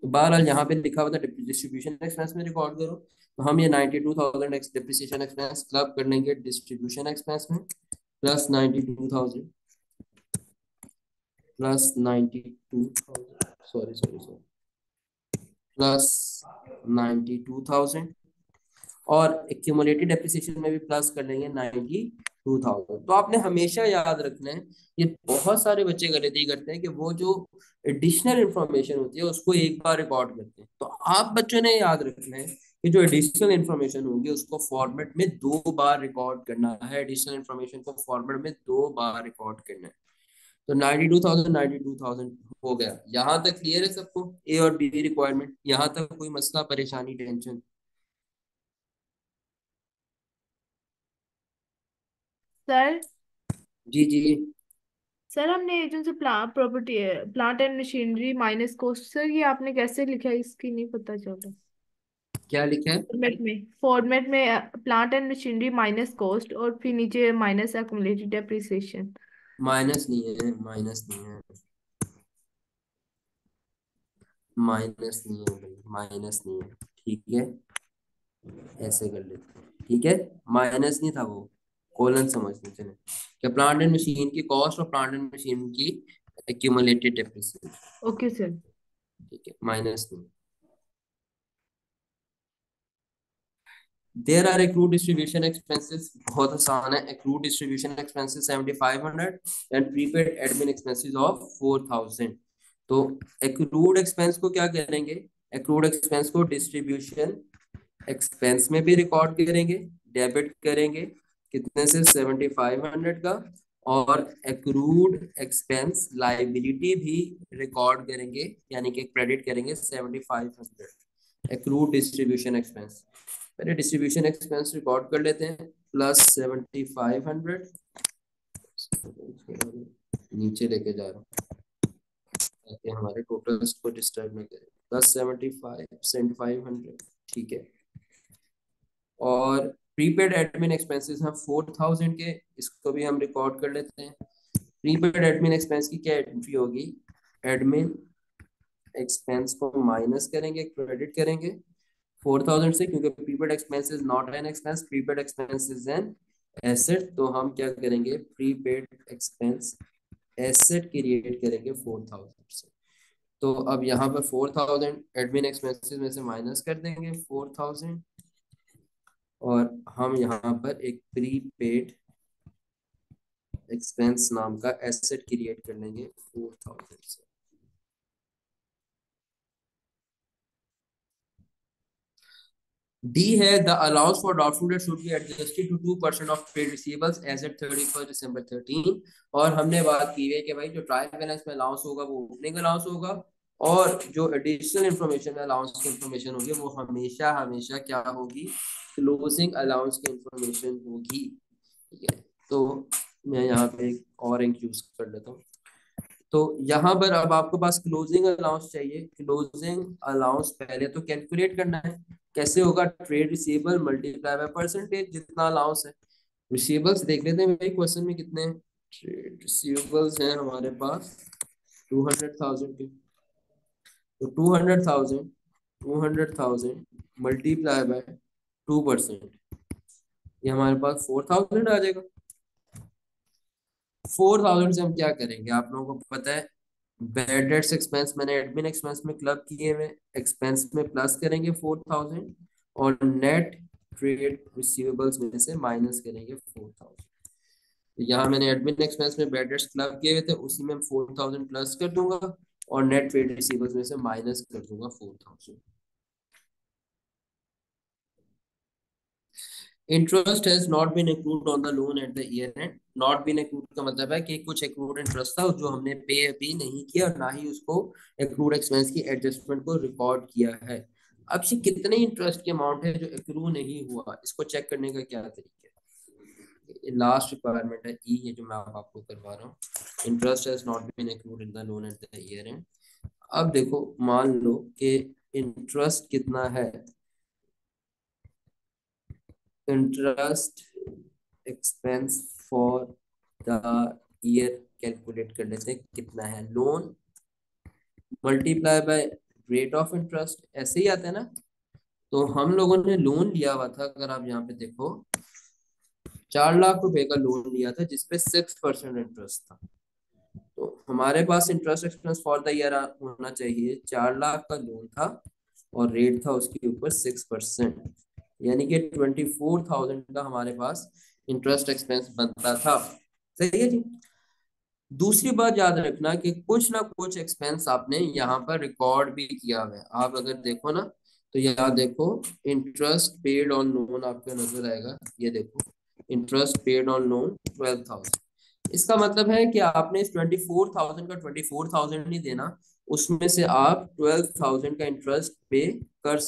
Speaker 1: तो बहरहाल यहाँ पे लिखा हुआ था डिस्ट्रीब्यूशन एक्सपेंस में रिकॉर्ड करो, तो हम ये 92,000 डिप्रिसिएशन एक्सपेंस क्लब कर लेंगे डिस्ट्रीब्यूशन एक्सपेंस में, plus 92,000 plus 92,000, sorry sorry sorry, plus 92,000, और एक्यूमुलेटेड डेप्रिसिएशन में भी प्लस कर लेंगे 92,000। तो आपने हमेशा याद रखना है, ये बहुत सारे बच्चे गलती करते हैं कि वो जो एडिशनल इंफॉर्मेशन होती है उसको एक बार रिकॉर्ड करते हैं। तो आप बच्चों ने याद रखना है कि जो एडिशनल इंफॉर्मेशन होगी उसको फॉर्मेट में 2 बार रिकॉर्ड करना है, एडिशनल इंफॉर्मेशन को फॉर्मेट में 2 बार रिकॉर्ड करना है। तो 92,000 हो गया। यहाँ तक क्लियर है सबको, ए और बी रिक्वायरमेंट? यहाँ तक कोई मसला, परेशानी, टेंशन?
Speaker 2: सर
Speaker 1: जी जी।
Speaker 2: सर हमने जो से प्रॉपर्टी है plant and machinery minus cost, sir ये आपने कैसे लिखा है इसकी नहीं पता चल रहा।
Speaker 1: क्या लिखा है?
Speaker 2: फॉर्मेट में plant and machinery minus cost और फिर नीचे माइनस एक्यूमुलेटेड डेप्रिसिएशन।
Speaker 1: माइनस नहीं है, माइनस नहीं है, माइनस नहीं है भाई, माइनस नहीं है। ठीक है, ऐसे कर लेते हैं। ठीक है, माइनस नहीं था वो, कोलन समझते चले, क्या प्लांट एंड मशीन की कॉस्ट और प्लांट एंड मशीन की एक्यूमुलेटेड डेप्रिसिएशन।
Speaker 2: Okay sir.
Speaker 1: ठीक है, माइनस नहीं। There are accrued distribution expenses, बहुत आसान है। Accrued distribution expenses 7,500 and prepaid admin expenses of 4,000। तो एक्रूड एक्सपेंस को क्या करेंगे, एक्रूड एक्सपेंस को डिस्ट्रीब्यूशन एक्सपेंस में भी रिकॉर्ड करेंगे, डेबिट करेंगे कितने से, 7,500 का, और एक्रूड एक्सपेंस लाइबिलिटी भी रिकॉर्ड करेंगे, यानी कि क्रेडिट करेंगे 7,500। एक्रूड डिस्ट्रीब्यूशन एक्सपेंस, पहले डिस्ट्रीब्यूशन एक्सपेंस रिकॉर्ड कर लेते हैं, प्लस 7,500, नीचे लेके जा रहा हूँ ताकि हमारे टोटल्स को डिस्टर्ब न करे, प्लस 7,500। ठीक है, और प्रीपेड एडमिन एक्सपेंसेस हैं 4,000 के, इसको भी हम रिकॉर्ड कर लेते हैं। प्रीपेड एडमिन एक्सपेंस की क्या एंट्री होगी, एडमिन एक्सपेंस को माइनस करेंगे, क्रेडिट करेंगे 4,000 से, क्योंकि prepaid expense is not an expense, prepaid expense is an asset. तो हम क्या करेंगे, प्रीपेड एक्सपेंस एसेट क्रिएट करेंगे 4,000 से। तो अब यहाँ पर 4,000 एडमिन एक्सपेंसेस में से माइनस कर देंगे 4,000, और हम यहाँ पर एक प्रीपेड एक्सपेंस नाम का एसेट क्रिएट कर लेंगे 4,000 से। डी है, the allowance for doubtful debt should be adjusted to 2% of trade receivables as at 31 December 13। और हमने बात की है कि भाई जो ट्रायल बैलेंस में अलाउंस होगा वो ओपनिंग अलाउंस होगा, और जो एडिशनल इंफॉर्मेशन में अलाउंस की इंफॉर्मेशन होगी वो हमेशा हमेशा क्या होगी, क्लोजिंग अलाउंस की इंफॉर्मेशन होगी। ठीक है, तो मैं यहाँ पे एक और इंक यूज कर लेता हूँ। तो यहाँ पर अब आपके पास क्लोजिंग अलाउंस चाहिए। क्लोजिंग अलाउंस पहले तो कैलकुलेट करना है, कैसे होगा, trade receivable multiply by percentage, जितना अलाउंस है। रिसीवेबल्स देख लेते हैं भाई क्वेश्चन में कितने ट्रेड रिसीवेबल्स हैं हमारे पास, 200,000 के। तो 200,000 मल्टीप्लाई बाय 2%, ये हमारे पास 4,000 आ जाएगा। 4,000 से हम क्या करेंगे, आप लोगों को पता है, बैड डेट्स एक्सपेंस मैंने एडमिन एक्सपेंस में क्लब किए हुए, एक्सपेंस में प्लस करेंगे 4,000, और नेट ट्रेड रिसीवेबल्स में से माइनस करेंगे 4,000। तो यहाँ मैंने एडमिन एक्सपेंस में बैड डेट्स क्लब किए हुए थे, उसी में 4,000 प्लस कर दूंगा, और नेट ट्रेड रिसीवेबल्स में से माइनस कर दूंगा 4,000। Interest has not been accrued on the loan at the year end. Not been accrued का मतलब है कि कुछ एक्रूड इंटरेस्ट था जो हमने पे अभी नहीं किया, और ना ही उसको एक्रूड एक्सपेंस की एडजस्टमेंट को रिकॉर्ड किया है। अब से कितने इंटरेस्ट के अमाउंट है जो एक्रू नहीं हुआ, इसको चेक करने का क्या तरीका है? लास्ट रिक्वायरमेंट है ई, ये जो मैं अब आपको करवा रहा हूँ, interest has not been accrued in the loan at the year end. अब देखो, मान लो कि इंटरेस्ट कितना है, interest expense for the year calculate कर लेते हैं कितना है, loan multiply by rate of interest ऐसे ही आता है ना। तो हम लोगों ने लोन लिया हुआ था, अगर आप यहाँ पे देखो 4 लाख रुपए का लोन लिया था जिसपे 6% इंटरेस्ट था। तो हमारे पास interest expense for the year होना चाहिए, 4 लाख का लोन था और रेट था उसके ऊपर 6%, यानी कि 24,000 का हमारे पास इंटरेस्ट एक्सपेंस बनता था। सही है जी। दूसरी बात याद रखना कि कुछ ना कुछ एक्सपेंस आपने यहाँ पर रिकॉर्ड भी किया हुआ है। आप अगर देखो ना, तो यहाँ देखो इंटरेस्ट पेड ऑन लोन आपको नजर आएगा, ये देखो इंटरेस्ट पेड ऑन लोन 12,000। इसका मतलब है कि आपने इस 24,000 का 24,000 नहीं देना, उसमें से आप 12,000 का इंटरेस्ट पे कर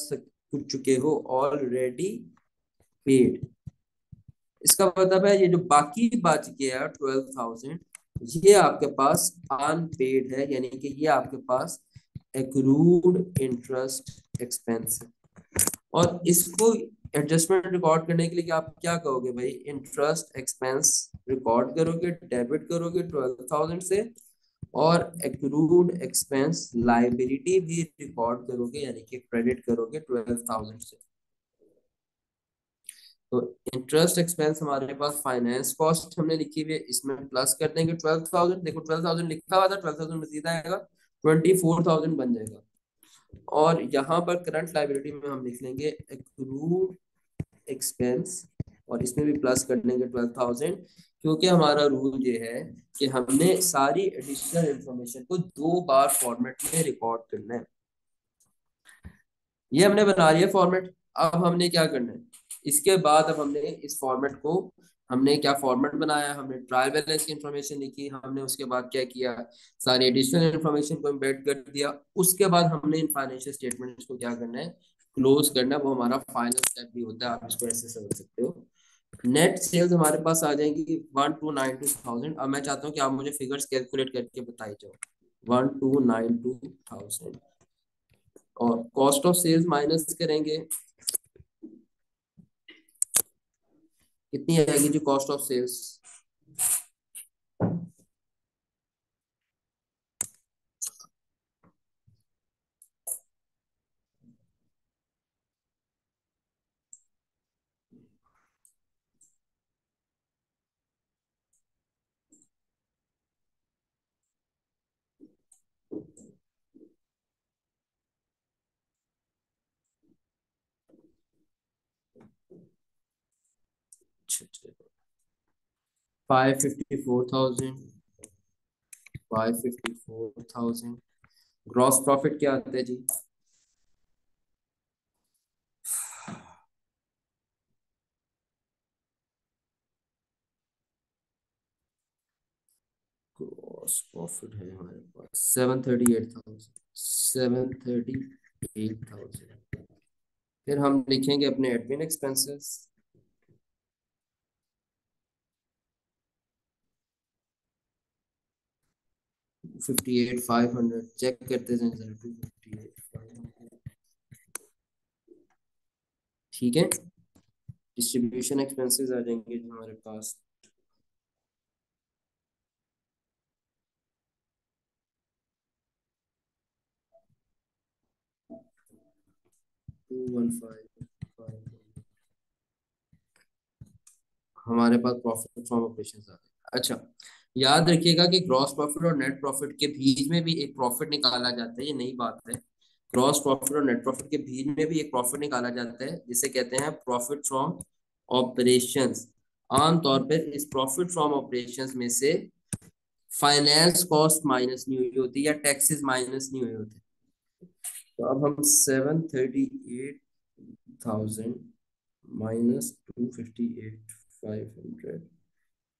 Speaker 1: चुके हो ऑलरेडी पेड। इसका मतलब है ये जो बाकी बच गया 12,000, ये आपके पास अनपेड है, यानी कि ये आपके पास एक्रूड इंटरेस्ट एक्सपेंस है। और इसको एडजस्टमेंट रिकॉर्ड करने के लिए कि आप क्या करोगे भाई, इंटरेस्ट एक्सपेंस रिकॉर्ड करोगे, डेबिट करोगे 12,000 से, और एक्रूड एक्सपेंस लाइबिलिटी भी रिकॉर्ड करोगे, यानी कि क्रेडिट करोगे 12,000 से। तो इंटरेस्ट एक्सपेंस हमारे पास फाइनेंस कॉस्ट हमने लिखी हुई है, इसमें प्लस कर देंगे 12,000। देखो 12,000 लिखा हुआ था, 12,000 मजीद आएगा, 24,000 बन जाएगा। और यहाँ पर करंट लाइबिलिटी में हम लिख लेंगे एक्रूड एक्सपेंस, और इसमें भी प्लस कर देंगे 12,000, क्योंकि हमारा रूल ये है कि हमने सारी एडिशनल इंफॉर्मेशन को 2 बार फॉर्मेट में रिकॉर्ड करना है। ये हमने बना लिया फॉर्मेट। अब हमने क्या करना है, इसके बाद अब हमने इस फॉर्मेट को, हमने क्या फॉर्मेट बनाया, हमने ट्रायल बैलेंस की इंफॉर्मेशन लिखी, हमने उसके बाद क्या किया, सारी एडिशनल इंफॉर्मेशन को एम्बेड कर दिया। उसके बाद हमने इन फाइनेंशियल स्टेटमेंट्स को क्या करना है, क्लोज करना है। वो हमारा फाइनल स्टेप भी होता है, आप इसको ऐसे समझ सकते हो। नेट सेल्स हमारे पास आ जाएंगी 1,292,000। अब मैं चाहता हूँ कि आप मुझे फिगर्स कैलकुलेट करके बताई जाओ। 1,292,000 और कॉस्ट ऑफ सेल्स माइनस करेंगे, कितनी आएगी जी cost of sales. 554,000, 554,000। Gross profit क्या आता है जी, ग्रॉस प्रॉफिट है हमारे पास 738,000, 738,000। फिर हम लिखेंगे अपने एडमिन एक्सपेंसेस, 58,500। चेक करते हैं जरा, 258,500। ठीक है। डिस्ट्रीब्यूशन एक्सपेंसेस आ जाएंगे जो हमारे पास 215,500। हमारे पास प्रॉफिट फ्रॉम ऑपरेशन आ गए। अच्छा, याद रखिएगा कि ग्रॉस प्रॉफिट और नेट प्रॉफिट के बीच में भी एक प्रॉफिट निकाला जाता है, ये नई बात है। ग्रॉस प्रॉफिट और नेट प्रॉफिट के बीच में भी एक प्रॉफिट निकाला जाता है, जिसे कहते हैं प्रॉफिट फ्रॉम ऑपरेशंस। आमतौर पर इस प्रॉफिट फ्रॉम ऑपरेशंस में से फाइनेंस कॉस्ट माइनस नहीं हुई होती या टैक्सेस माइनस नहीं हुए होते। तो अब हम 738,000 माइनस 258,500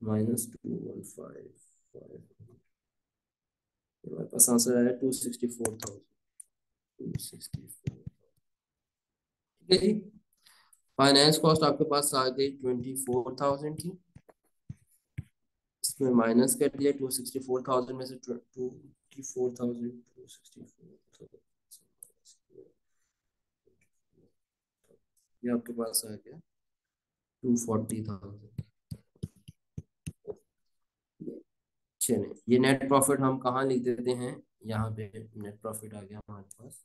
Speaker 1: माइनस 215,500, हमारे पास आंसर आया 264,000, 264। ठीक है जी। फाइनेंस कॉस्ट आपके पास आ गई 24,000 की, इसमें माइनस कर दिया 264,000 में से 24,000, 264,000, ये आपके पास आ गया 240,000। चलिए, ये नेट प्रॉफिट हम कहाँ लिख देते हैं, यहाँ पे नेट प्रॉफिट आ गया हमारे पास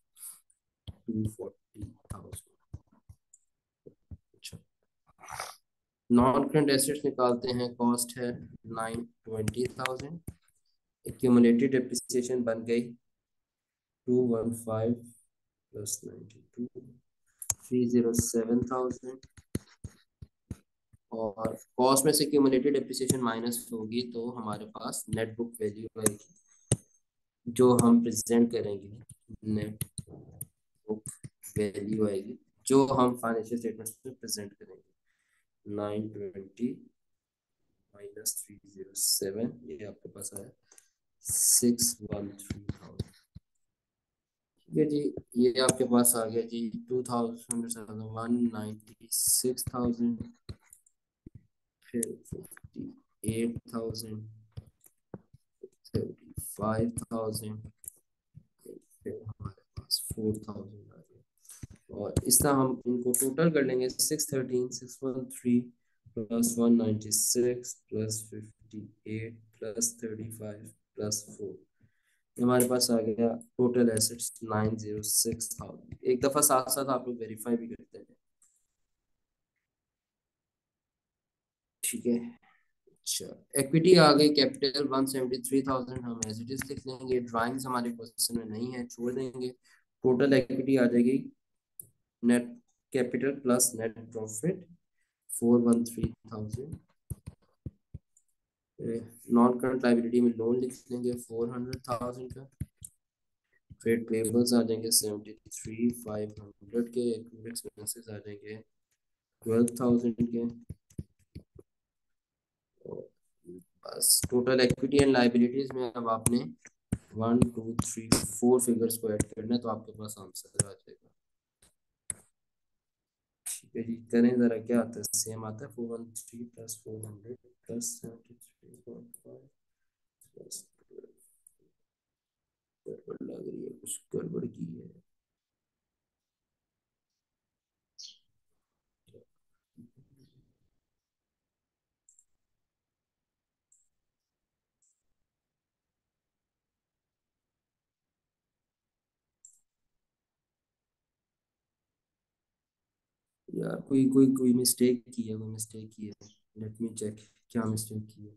Speaker 1: 240,000। अच्छा, नॉन करंट एसेट्स निकालते हैं, कॉस्ट है 920,000। एक्यूमुलेटेड डेप्रिसिएशन बन गई 215 प्लस 92 307,000। और कॉस्ट में से क्यूमुलेटेड डेप्रिसिएशन माइनस होगी तो हमारे पास नेट बुक वैल्यू आएगी, जो हम प्रेजेंट करेंगे। नेट बुक वैल्यू आएगी जो हम फाइनेंशियल स्टेटमेंट्स में प्रेजेंट करेंगे। 920 माइनस 307, ये आपके पास आया 613,000। ठीक है जी, ये आपके पास आ गया जी 196,000, फिर 58,000, 35,000, फिर हमारे पास 4,000 आ गया। और इस तरह हम इनको टोटल कर लेंगे, 613, 613 प्लस 196 प्लस 58 प्लस 35 प्लस 4, हमारे पास आ गया टोटल एसेट्स 906,000। एक दफा साथ साथ आप लोग वेरीफाई भी करते हैं। ठीक है। अच्छा, इक्विटी आ गई कैपिटल 173,000, हम एज इट इज लिख लेंगे। ड्राइंग्स हमारे क्वेश्चन में नहीं है, छोड़ देंगे। टोटल इक्विटी आ जाएगी net capital plus net profit 413,000। Non current liability में लोन लिख लेंगे 400,000 का। ट्रेड पेबल्स आ जाएंगे 73,500 के। एक्रूड एक्सपेंसेस आ जाएंगे 12,000 के। और बस टोटल इक्विटी एंड लाइबिलिटीज में अब आपने 1 2 3 4 फिगर्स को ऐड करना है तो आपके पास आंसर आ जाएगा। ठीक है जी, करें जरा, क्या आता है? सेम आता है 413 प्लस 400 प्लस 73.5 प्लस, गड़बड़ लग रही है, कुछ गड़बड़ की है। यार कोई कोई कोई मिस्टेक की है, कोई मिस्टेक की है। लेट मी चेक क्या मिस्टेक की है।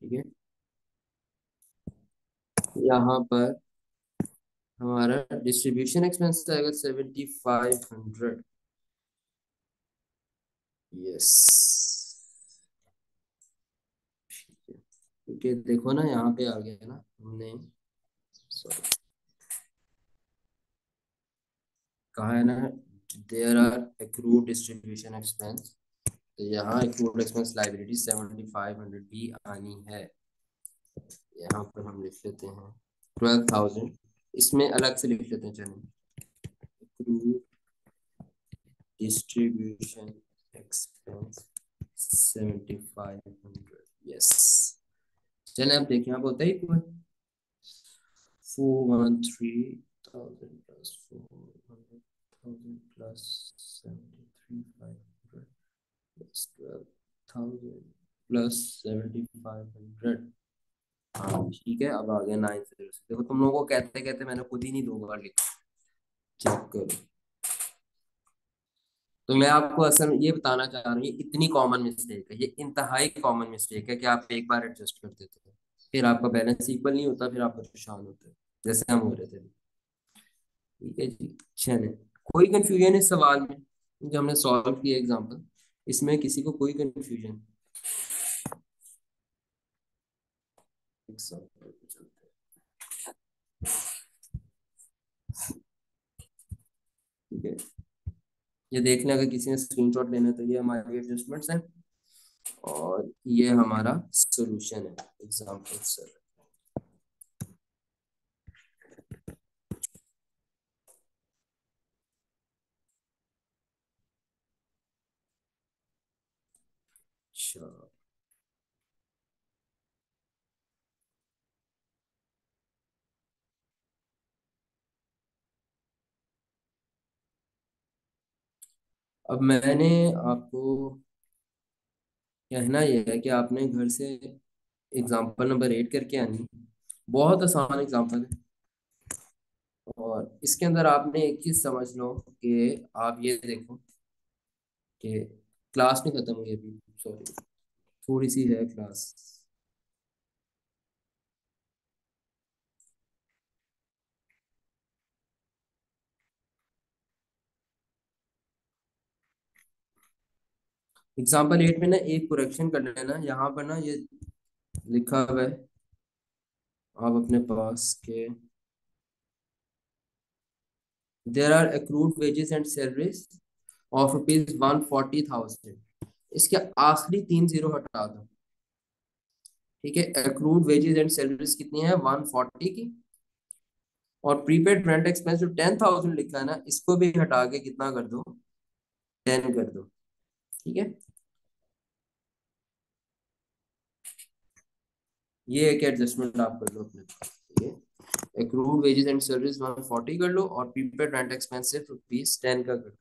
Speaker 1: ठीक है, यहाँ पर हमारा डिस्ट्रीब्यूशन एक्सपेंस आएगा 7,500। यस, क्योंकि देखो ना यहाँ पे आ गया ना, हमने सॉरी कहा है ना, there are accrued distribution expense, तो यहाँ एक्रूड एक्सपेंस लाइबिलिटी 7,500 भी आनी है। यहाँ पर हम लिख लेते हैं 12,000, इसमें अलग से लिख लेते हैं, चलिए। Accrued distribution expense 7,500। यस, चले अब देखें आप होता ही क्यों। 413,000 प्लस 400,000 प्लस 73,500 प्लस 12,000 प्लस 7,500। हाँ ठीक है, अब आ गया 906। देखो तुम लोगों को कहते कहते मैंने खुद ही नहीं 2 बार लिखा। चेक करो। तो मैं आपको असल में ये बताना चाह रहा हूँ, ये इतनी कॉमन मिस्टेक है, ये इंतहाई कॉमन मिस्टेक है कि आप एक बार एडजस्ट कर देते हो, फिर आपका बैलेंस इक्वल नहीं होता, फिर आप परेशान होते हो, जैसे हम हो रहे थे। ठीक है जी, चले। कोई कंफ्यूजन इस सवाल में जो हमने सॉल्व किया एग्जाम्पल, इसमें किसी को कोई कंफ्यूजन? एग्जाम्पल पे चलते हैं। ठीक है, ये देख लें, अगर किसी ने स्क्रीनशॉट लेना है तो ये हमारी एडजस्टमेंट्स हैं और ये हमारा सॉल्यूशन है। एग्जाम्पल सर, अच्छा, अब मैंने आपको कहना यह है कि आपने घर से एग्जाम्पल नंबर 8 करके आनी। बहुत आसान एग्जाम्पल है, और इसके अंदर आपने एक चीज समझ लो कि आप ये देखो कि क्लास नहीं खत्म हुई अभी, सॉरी, थोड़ी सी है क्लास। एग्जाम्पल 8 में ना एक करेक्शन कर लेना, यहाँ पर ना ये लिखा हुआ है आप अपने पास के there are accrued wages and salaries of ₹140,000। इसके आखिरी 3 जीरो हटा दो। ठीक है, accrued wages एंड salaries कितनी है, 140 की। और प्रीपेड रेंट एक्सपेंस जो 10,000 लिखा है ना, इसको भी हटा के कितना कर दो, 10 कर दो। ठीक है, ये एक एडजस्टमेंट आप कर लो अपने पास। ठीक है, accrued wages एंड salaries 140 कर लो, और प्रीपेड रेंट एक्सपेंस सिर्फ ₹10 का कर लो।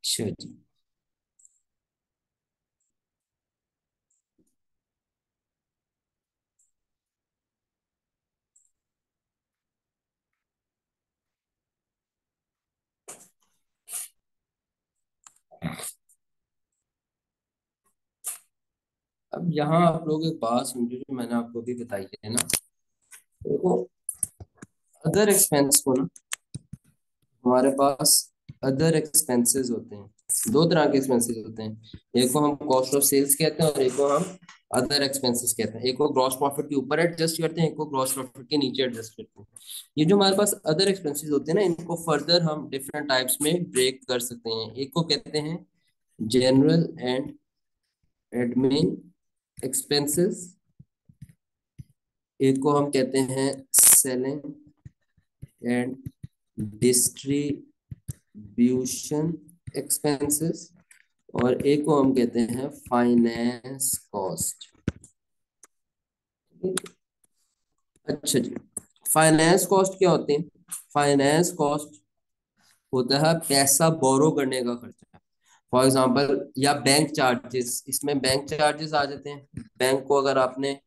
Speaker 1: अच्छा जी, अब यहाँ आप लोग एक बात समझो जो मैंने आपको भी बताई है ना। देखो, अदर एक्सपेंस को ना, हमारे पास अदर एक्सपेंसेस होते हैं, दो तरह के एक्सपेंसेस होते हैं। एक को हम कॉस्ट ऑफ सेल्स कहते हैं, और एक को हम अदर एक्सपेंसेस कहते हैं। एक को ग्रॉस प्रॉफिट के ऊपर एडजस्ट करते हैं, एक को ग्रॉस प्रॉफिट के नीचे एडजस्ट करते हैं। ये जो हमारे पास अदर एक्सपेंसेस होते हैं ना, इनको फर्दर हम डिफरेंट टाइप्स में ब्रेक कर सकते हैं। एक को कहते हैं जनरल एंड एडमिन एक्सपेंसेस, एक को हम कहते हैं सेलिंग एंड डिस्ट्रीब्यूशन एक्सपेंसेस, और एक को हम कहते हैं फाइनेंस कॉस्ट। अच्छा जी, फाइनेंस कॉस्ट क्या होते हैं? फाइनेंस कॉस्ट होता है पैसा बोरो करने का खर्चा। फॉर एग्जांपल, या बैंक चार्जेस, इसमें बैंक चार्जेस आ जाते हैं। बैंक को अगर आपने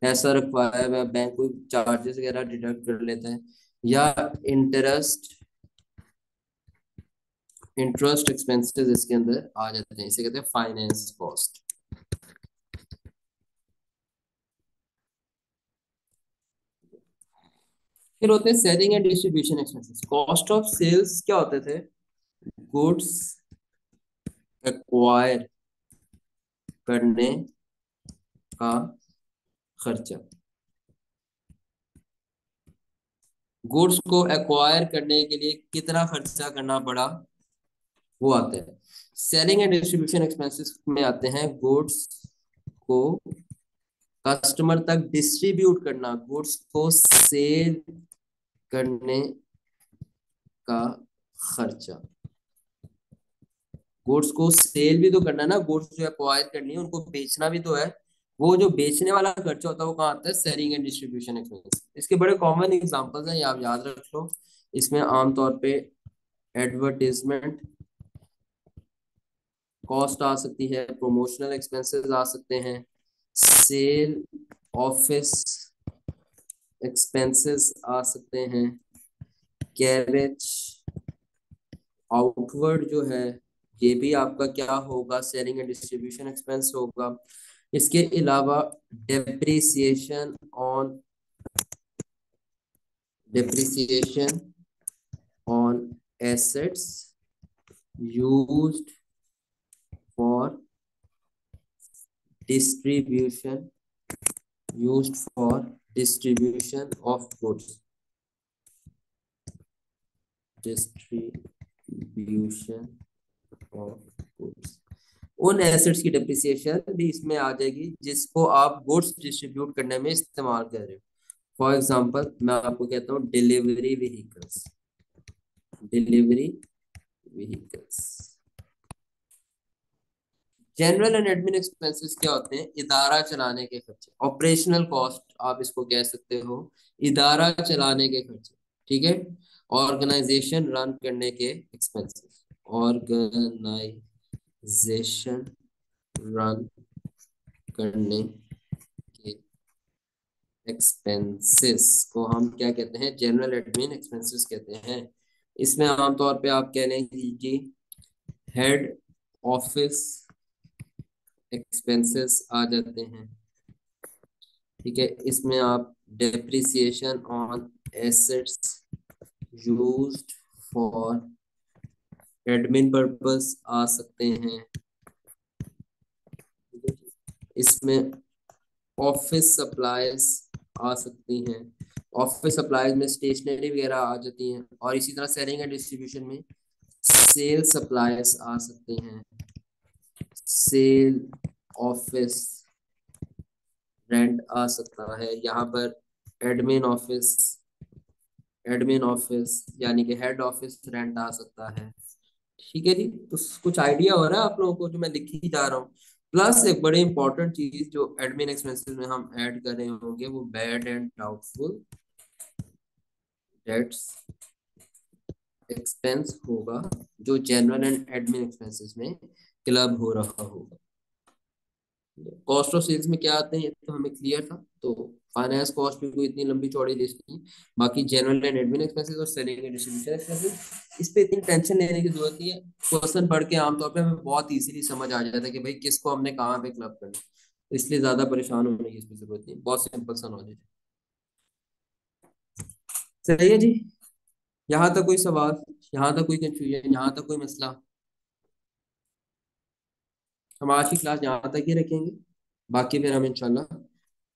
Speaker 1: ऐसा रखवाया है, बैंक कोई चार्जेस वगैरह डिडक्ट कर लेता है। या इंटरेस्ट इंटरेस्ट एक्सपेंसेस इसके अंदर आ जाते हैं, इसे कहते हैं फाइनेंस कॉस्ट। फिर होते हैं selling and distribution expenses. Cost of sales क्या होते थे? गुड्स एक्वायर करने का खर्चा। गुड्स को एक्वायर करने के लिए कितना खर्चा करना पड़ा, वो आते हैं। सेलिंग एंड डिस्ट्रीब्यूशन एक्सपेंसेस में आते हैं गुड्स को कस्टमर तक डिस्ट्रीब्यूट करना, गुड्स को सेल करने का खर्चा। गुड्स को सेल भी तो करना है ना, गुड्स जो है प्रोवाइड करनी है, उनको बेचना भी तो है। वो जो बेचने वाला खर्चा होता है वो कहाँ आता है, सेलिंग एंड डिस्ट्रीब्यूशन एक्सपेंस। इसके बड़े कॉमन एग्जांपल्स हैं, ये आप याद रख लो। इसमें आमतौर पे एडवर्टीजमेंट कॉस्ट आ सकती है, प्रमोशनल एक्सपेंसेस आ सकते हैं, सेल ऑफिस एक्सपेंसेस आ सकते हैं, कैरेज आउटवर्ड जो है ये भी आपका क्या होगा, सेलिंग एंड डिस्ट्रीब्यूशन एक्सपेंस होगा। इसके अलावा depreciation on depreciation on assets used for distribution distribution of goods, distribution of goods. उन एसेट्स की डेप्रिसिएशन भी इसमें आ जाएगी जिसको आप गुड्स डिस्ट्रीब्यूट करने में इस्तेमाल कर रहे हो। फॉर एग्जाम्पल मैं आपको कहता हूँ delivery vehicles, delivery vehicles. General and admin expenses क्या होते हैं, इदारा चलाने के खर्चे, ऑपरेशनल कॉस्ट आप इसको कह सकते हो, इदारा चलाने के खर्चे, ठीक है। ऑर्गेनाइजेशन रन करने के एक्सपेंसेस, ऑर्गेनाइजेशन रन करने के एक्सपेंसेस को हम क्या कहते हैं, जनरल एडमिन एक्सपेंसेस कहते हैं। इसमें आमतौर पे आप कह लें कि हेड ऑफिस एक्सपेंसेस आ जाते हैं, ठीक है। इसमें आप depreciation on assets used for admin purpose आ सकते हैं, इसमें ऑफिस सप्लाईज आ सकती हैं, ऑफिस सप्लाईज में स्टेशनरी वगैरह आ जाती हैं, और इसी तरह सेलिंग एंड डिस्ट्रीब्यूशन में सेल सप्लाईज आ सकते हैं, सेल ऑफिस रेंट आ सकता है। यहाँ पर एडमिन ऑफिस, एडमिन ऑफिस यानी कि हेड ऑफिस रेंट आ सकता है, ठीक है जी। तो कुछ आइडिया हो रहा है आप लोगों को जो मैं लिख ही जा रहा हूँ। प्लस एक बड़ी इंपॉर्टेंट चीज जो एडमिन एक्सपेंसेस में हम ऐड कर रहे होंगे वो bad and doubtful debts expense होगा, जो जनरल एंड एडमिन एक्सपेंसेस में क्लब हो रहा होगा। कॉस्ट ऑफ सेल्स में क्या आते हैं ये तो हमें क्लियर था, तो फाइनेंस कॉस्ट भी कोई इतनी लंबी चौड़ी लिस्ट नहीं। बाकी जनरल एंड एडमिन एक्सपेंसेस और सेलिंग एंड डिस्ट्रीब्यूशन एक्सपेंसेस, इस पे इतनी टेंशन लेने की जरूरत नहीं है। क्वेश्चन पढ़ के आमतौर पे हमें बहुत इजीली समझ आ जाता है कि भाई किसको हमने कहाँ पे क्लब करना है, तो इसलिए ज्यादा परेशान होने की इसमें जरूरत नहीं, बहुत सिंपल सा नॉलेज है। सही है जी। यहाँ तक कोई सवाल, यहाँ तक कोई कंफ्यूजन, यहाँ तक कोई मसला? हम आज की क्लास यहाँ तक ही रखेंगे, बाकी फिर हम इंशाल्लाह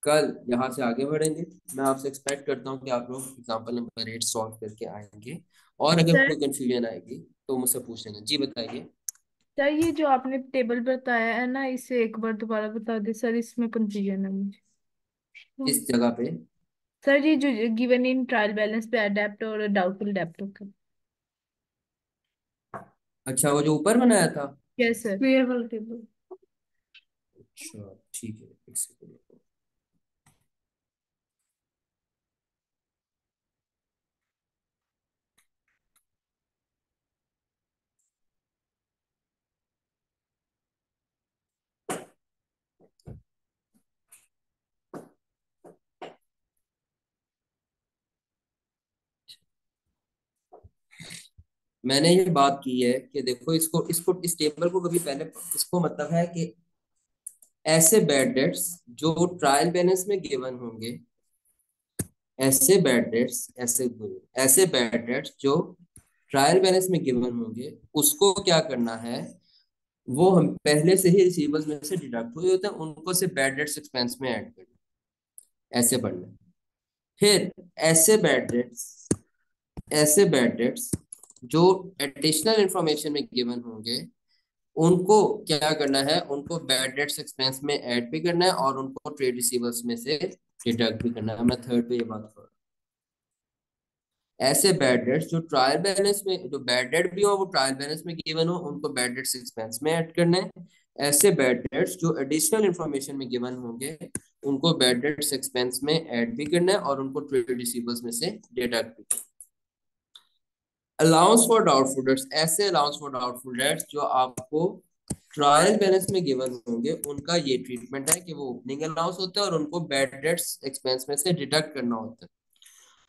Speaker 1: कल यहाँ से आगे बढ़ेंगे। मैं आपसे एक्सपेक्ट करता हूँ कि आप लोग एग्जाम्पल नंबर 8 सॉल्व करके आएंगे, और अगर
Speaker 2: सर
Speaker 1: कोई कंफ्यूजन आएगी तो मुझसे पूछ लेना। जी बताइए।
Speaker 2: सर ये जो आपने टेबल बताया है ना, इसे एक बार दोबारा बता दे सर, इसमें कंफ्यूजन है मुझे।
Speaker 1: किस जगह पे?
Speaker 2: सर ये जो गिवन इन ट्रायल बैलेंस पे अडेप्ट और डाउटफुल डेप्ट का।
Speaker 1: अच्छा वो जो ऊपर बनाया था।
Speaker 2: Yes sir, payable table.
Speaker 1: अच्छा ठीक है, एक सेकंड। मैंने ये बात की है कि देखो इसको इसको इस टेबल को कभी पहले, इसको मतलब है कि ऐसे बैड डेट्स जो ट्रायल बैलेंस में गिवन होंगे, ऐसे बैड डेट्स ऐसे ऐसे बैड डेट्स जो ट्रायल बैलेंस में गिवन होंगे, उसको क्या करना है, वो हम पहले से ही रिसीवर्स में से डिडक्ट हुए होते हैं, उनको से बैड डेट्स एक्सपेंस में ऐड करना, ऐसे पढ़ना है। फिर ऐसे बैड डेट्स, ऐसे बैड डेट्स जो एडिशनल इंफॉर्मेशन में गिवन होंगे, उनको क्या करना है, उनको बैड डेट्स एक्सपेंस में ऐड भी करना है और उनको ट्रेड रिसीवर्स में से डिडक्ट भी करना है। मैं थर्ड पे ये बात कर रहा हूँ। ऐसे बैड डेट्स जो ट्रायल बैलेंस में, जो बैड डेट भी हो वो ट्रायल बैलेंस में गिवन हो, उनको बैड डेट्स एक्सपेंस में ऐड करना है। ऐसे बैड डेट्स जो एडिशनल इंफॉर्मेशन में गिवन होंगे, उनको बैड डेट्स एक्सपेंस में ऐड भी करना है और उनको ट्रेड रिसीवर्स में से डिडक्ट भी। अलाउंस फॉर डाउटफुल डेट्स, ऐसे अलाउंस फॉर डाउटफुल डेट्स जो आपको ट्रायल बैलेंस में गिवन होंगे, उनका ये ट्रीटमेंट है कि वो ओपनिंग अलाउंस होता है और उनको बैड डेट्स एक्सपेंस में से डिडक्ट करना होता है।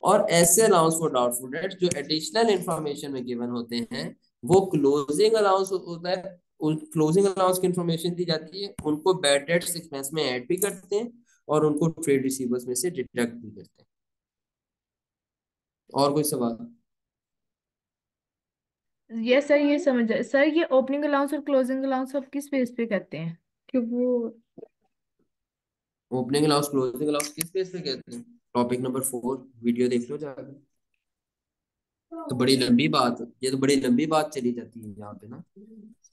Speaker 1: और ऐसे अलाउंस फॉर डाउटफुल डेट्स जो एडिशनल इंफॉर्मेशन में गिवन होते हैं, वो क्लोजिंग अलाउंस होता है। उन क्लोजिंग अलाउंस की इंफॉर्मेशन दी जाती है, उनको बैड डेट्स एक्सपेंस में ऐड भी करते हैं और उनको ट्रेड रिसीवर्स में से डिडक्ट भी करते हैं। और कोई सवाल?
Speaker 2: ये सर, ये समझ आया सर। ये ओपनिंग अलाउंस और क्लोजिंग अलाउंस आप किस बेस पे करते हैं? क्योंकि वो।
Speaker 1: ओपनिंग अलाउंस क्लोजिंग अलाउंस किस बेस पे कहते हैं? टॉपिक नंबर 4 वीडियो देख लो जाकर। तो बड़ी लंबी बात, ये तो बड़ी लंबी बात चली जाती है यहाँ पे ना।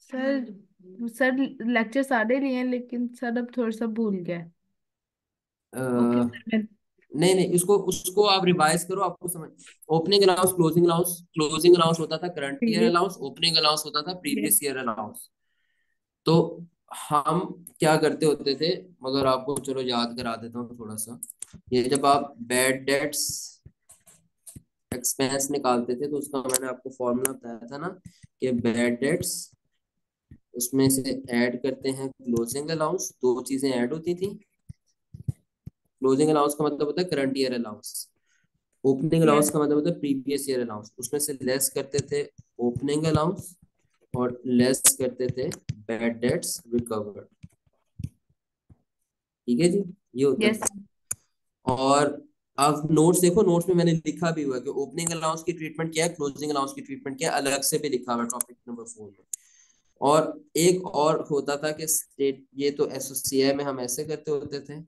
Speaker 2: सर सर लेक्चर सारे लिए हैं, लेकिन सर अब थोड़ा सा भूल गए। ओके सर, मैं।
Speaker 1: नहीं नहीं, इसको उसको आप रिवाइज करो, आपको समझ। Opening allowance closing allowance, closing allowance होता था current year
Speaker 2: previous.
Speaker 1: Allowance, opening allowance होता था
Speaker 2: यस।
Speaker 1: Previous year allowance. तो हम क्या करते होते थे, मगर आपको चलो याद करा देता हूँ थोड़ा सा। ये जब आप बैड डेट्स एक्सपेंस निकालते थे तो उसका मैंने आपको फॉर्मूला बताया था ना, कि बैड डेट्स उसमें से ऐड करते हैं क्लोजिंग अलाउंस, दो चीजें ऐड होती थी। क्लोजिंग अलाउंस का मतलब होता है current year allowance, opening
Speaker 2: yes.
Speaker 1: Allowance का मतलब होता है प्रीवियस ईयर अलाउंस। उसमें से लेस करते थे ओपनिंग अलाउंस और लेस करते थे बैड डेट्स रिकवर्ड। ठीक है जी, ये होता
Speaker 2: यस।
Speaker 1: है। और आप नोट्स देखो, नोट्स में मैंने लिखा भी हुआ है कि ओपनिंग अलाउंस की ट्रीटमेंट क्या है, क्लोजिंग अलाउंस की ट्रीटमेंट क्या है, अलग से भी लिखा हुआ है टॉपिक नंबर 4 में। और एक और होता था कि स्टेट, ये तो एसओसीआई में हम ऐसे करते होते थे,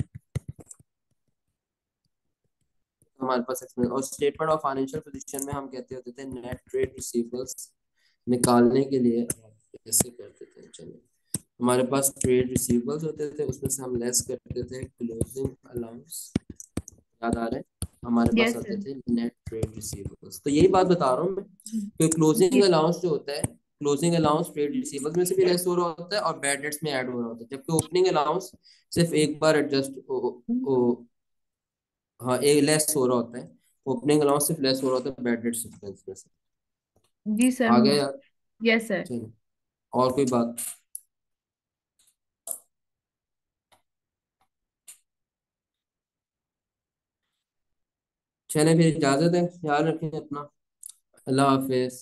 Speaker 1: हमारे पास एक्सपेंस और स्टेटमेंट ऑफ फाइनेंशियल पोजीशन में हम कहते होते थे नेट ट्रेड रिसीवेबल्स निकालने के लिए ऐसे करते थे। चलो, हमारे पास ट्रेड रिसीवेबल्स होते थे, उसमें से हम लेस करते थे क्लोजिंग अलाउंस, याद आ रहा है? हमारे पास
Speaker 2: यस
Speaker 1: आते
Speaker 2: सर।
Speaker 1: थे नेट ट्रेड रिसीवेबल्स। तो यही बात बता रहा हूँ मैं, कि क्लोजिंग
Speaker 2: जी।
Speaker 1: अलाउंस जो होता है, क्लोजिंग अलाउंस ट्रेड रिसीवेबल्स में से भी लेस हो रहा होता है और बैड डेट्स में ऐड हो रहा होता है, जबकि ओपनिंग अलाउंस सिर्फ एक बार एडजस्ट, हाँ एक लेस हो रहा होता है। ओपनिंग अलाउंस सिर्फ लेस हो रहा होता है बैड डेट्स एक्सपेंस में से।
Speaker 2: जी सर।
Speaker 1: आ गया यार?
Speaker 2: Yes sir.
Speaker 1: चलो, और कोई बात? चले फिर, इजाजत है, ख्याल रखें अपना। अल्लाह हाफिज।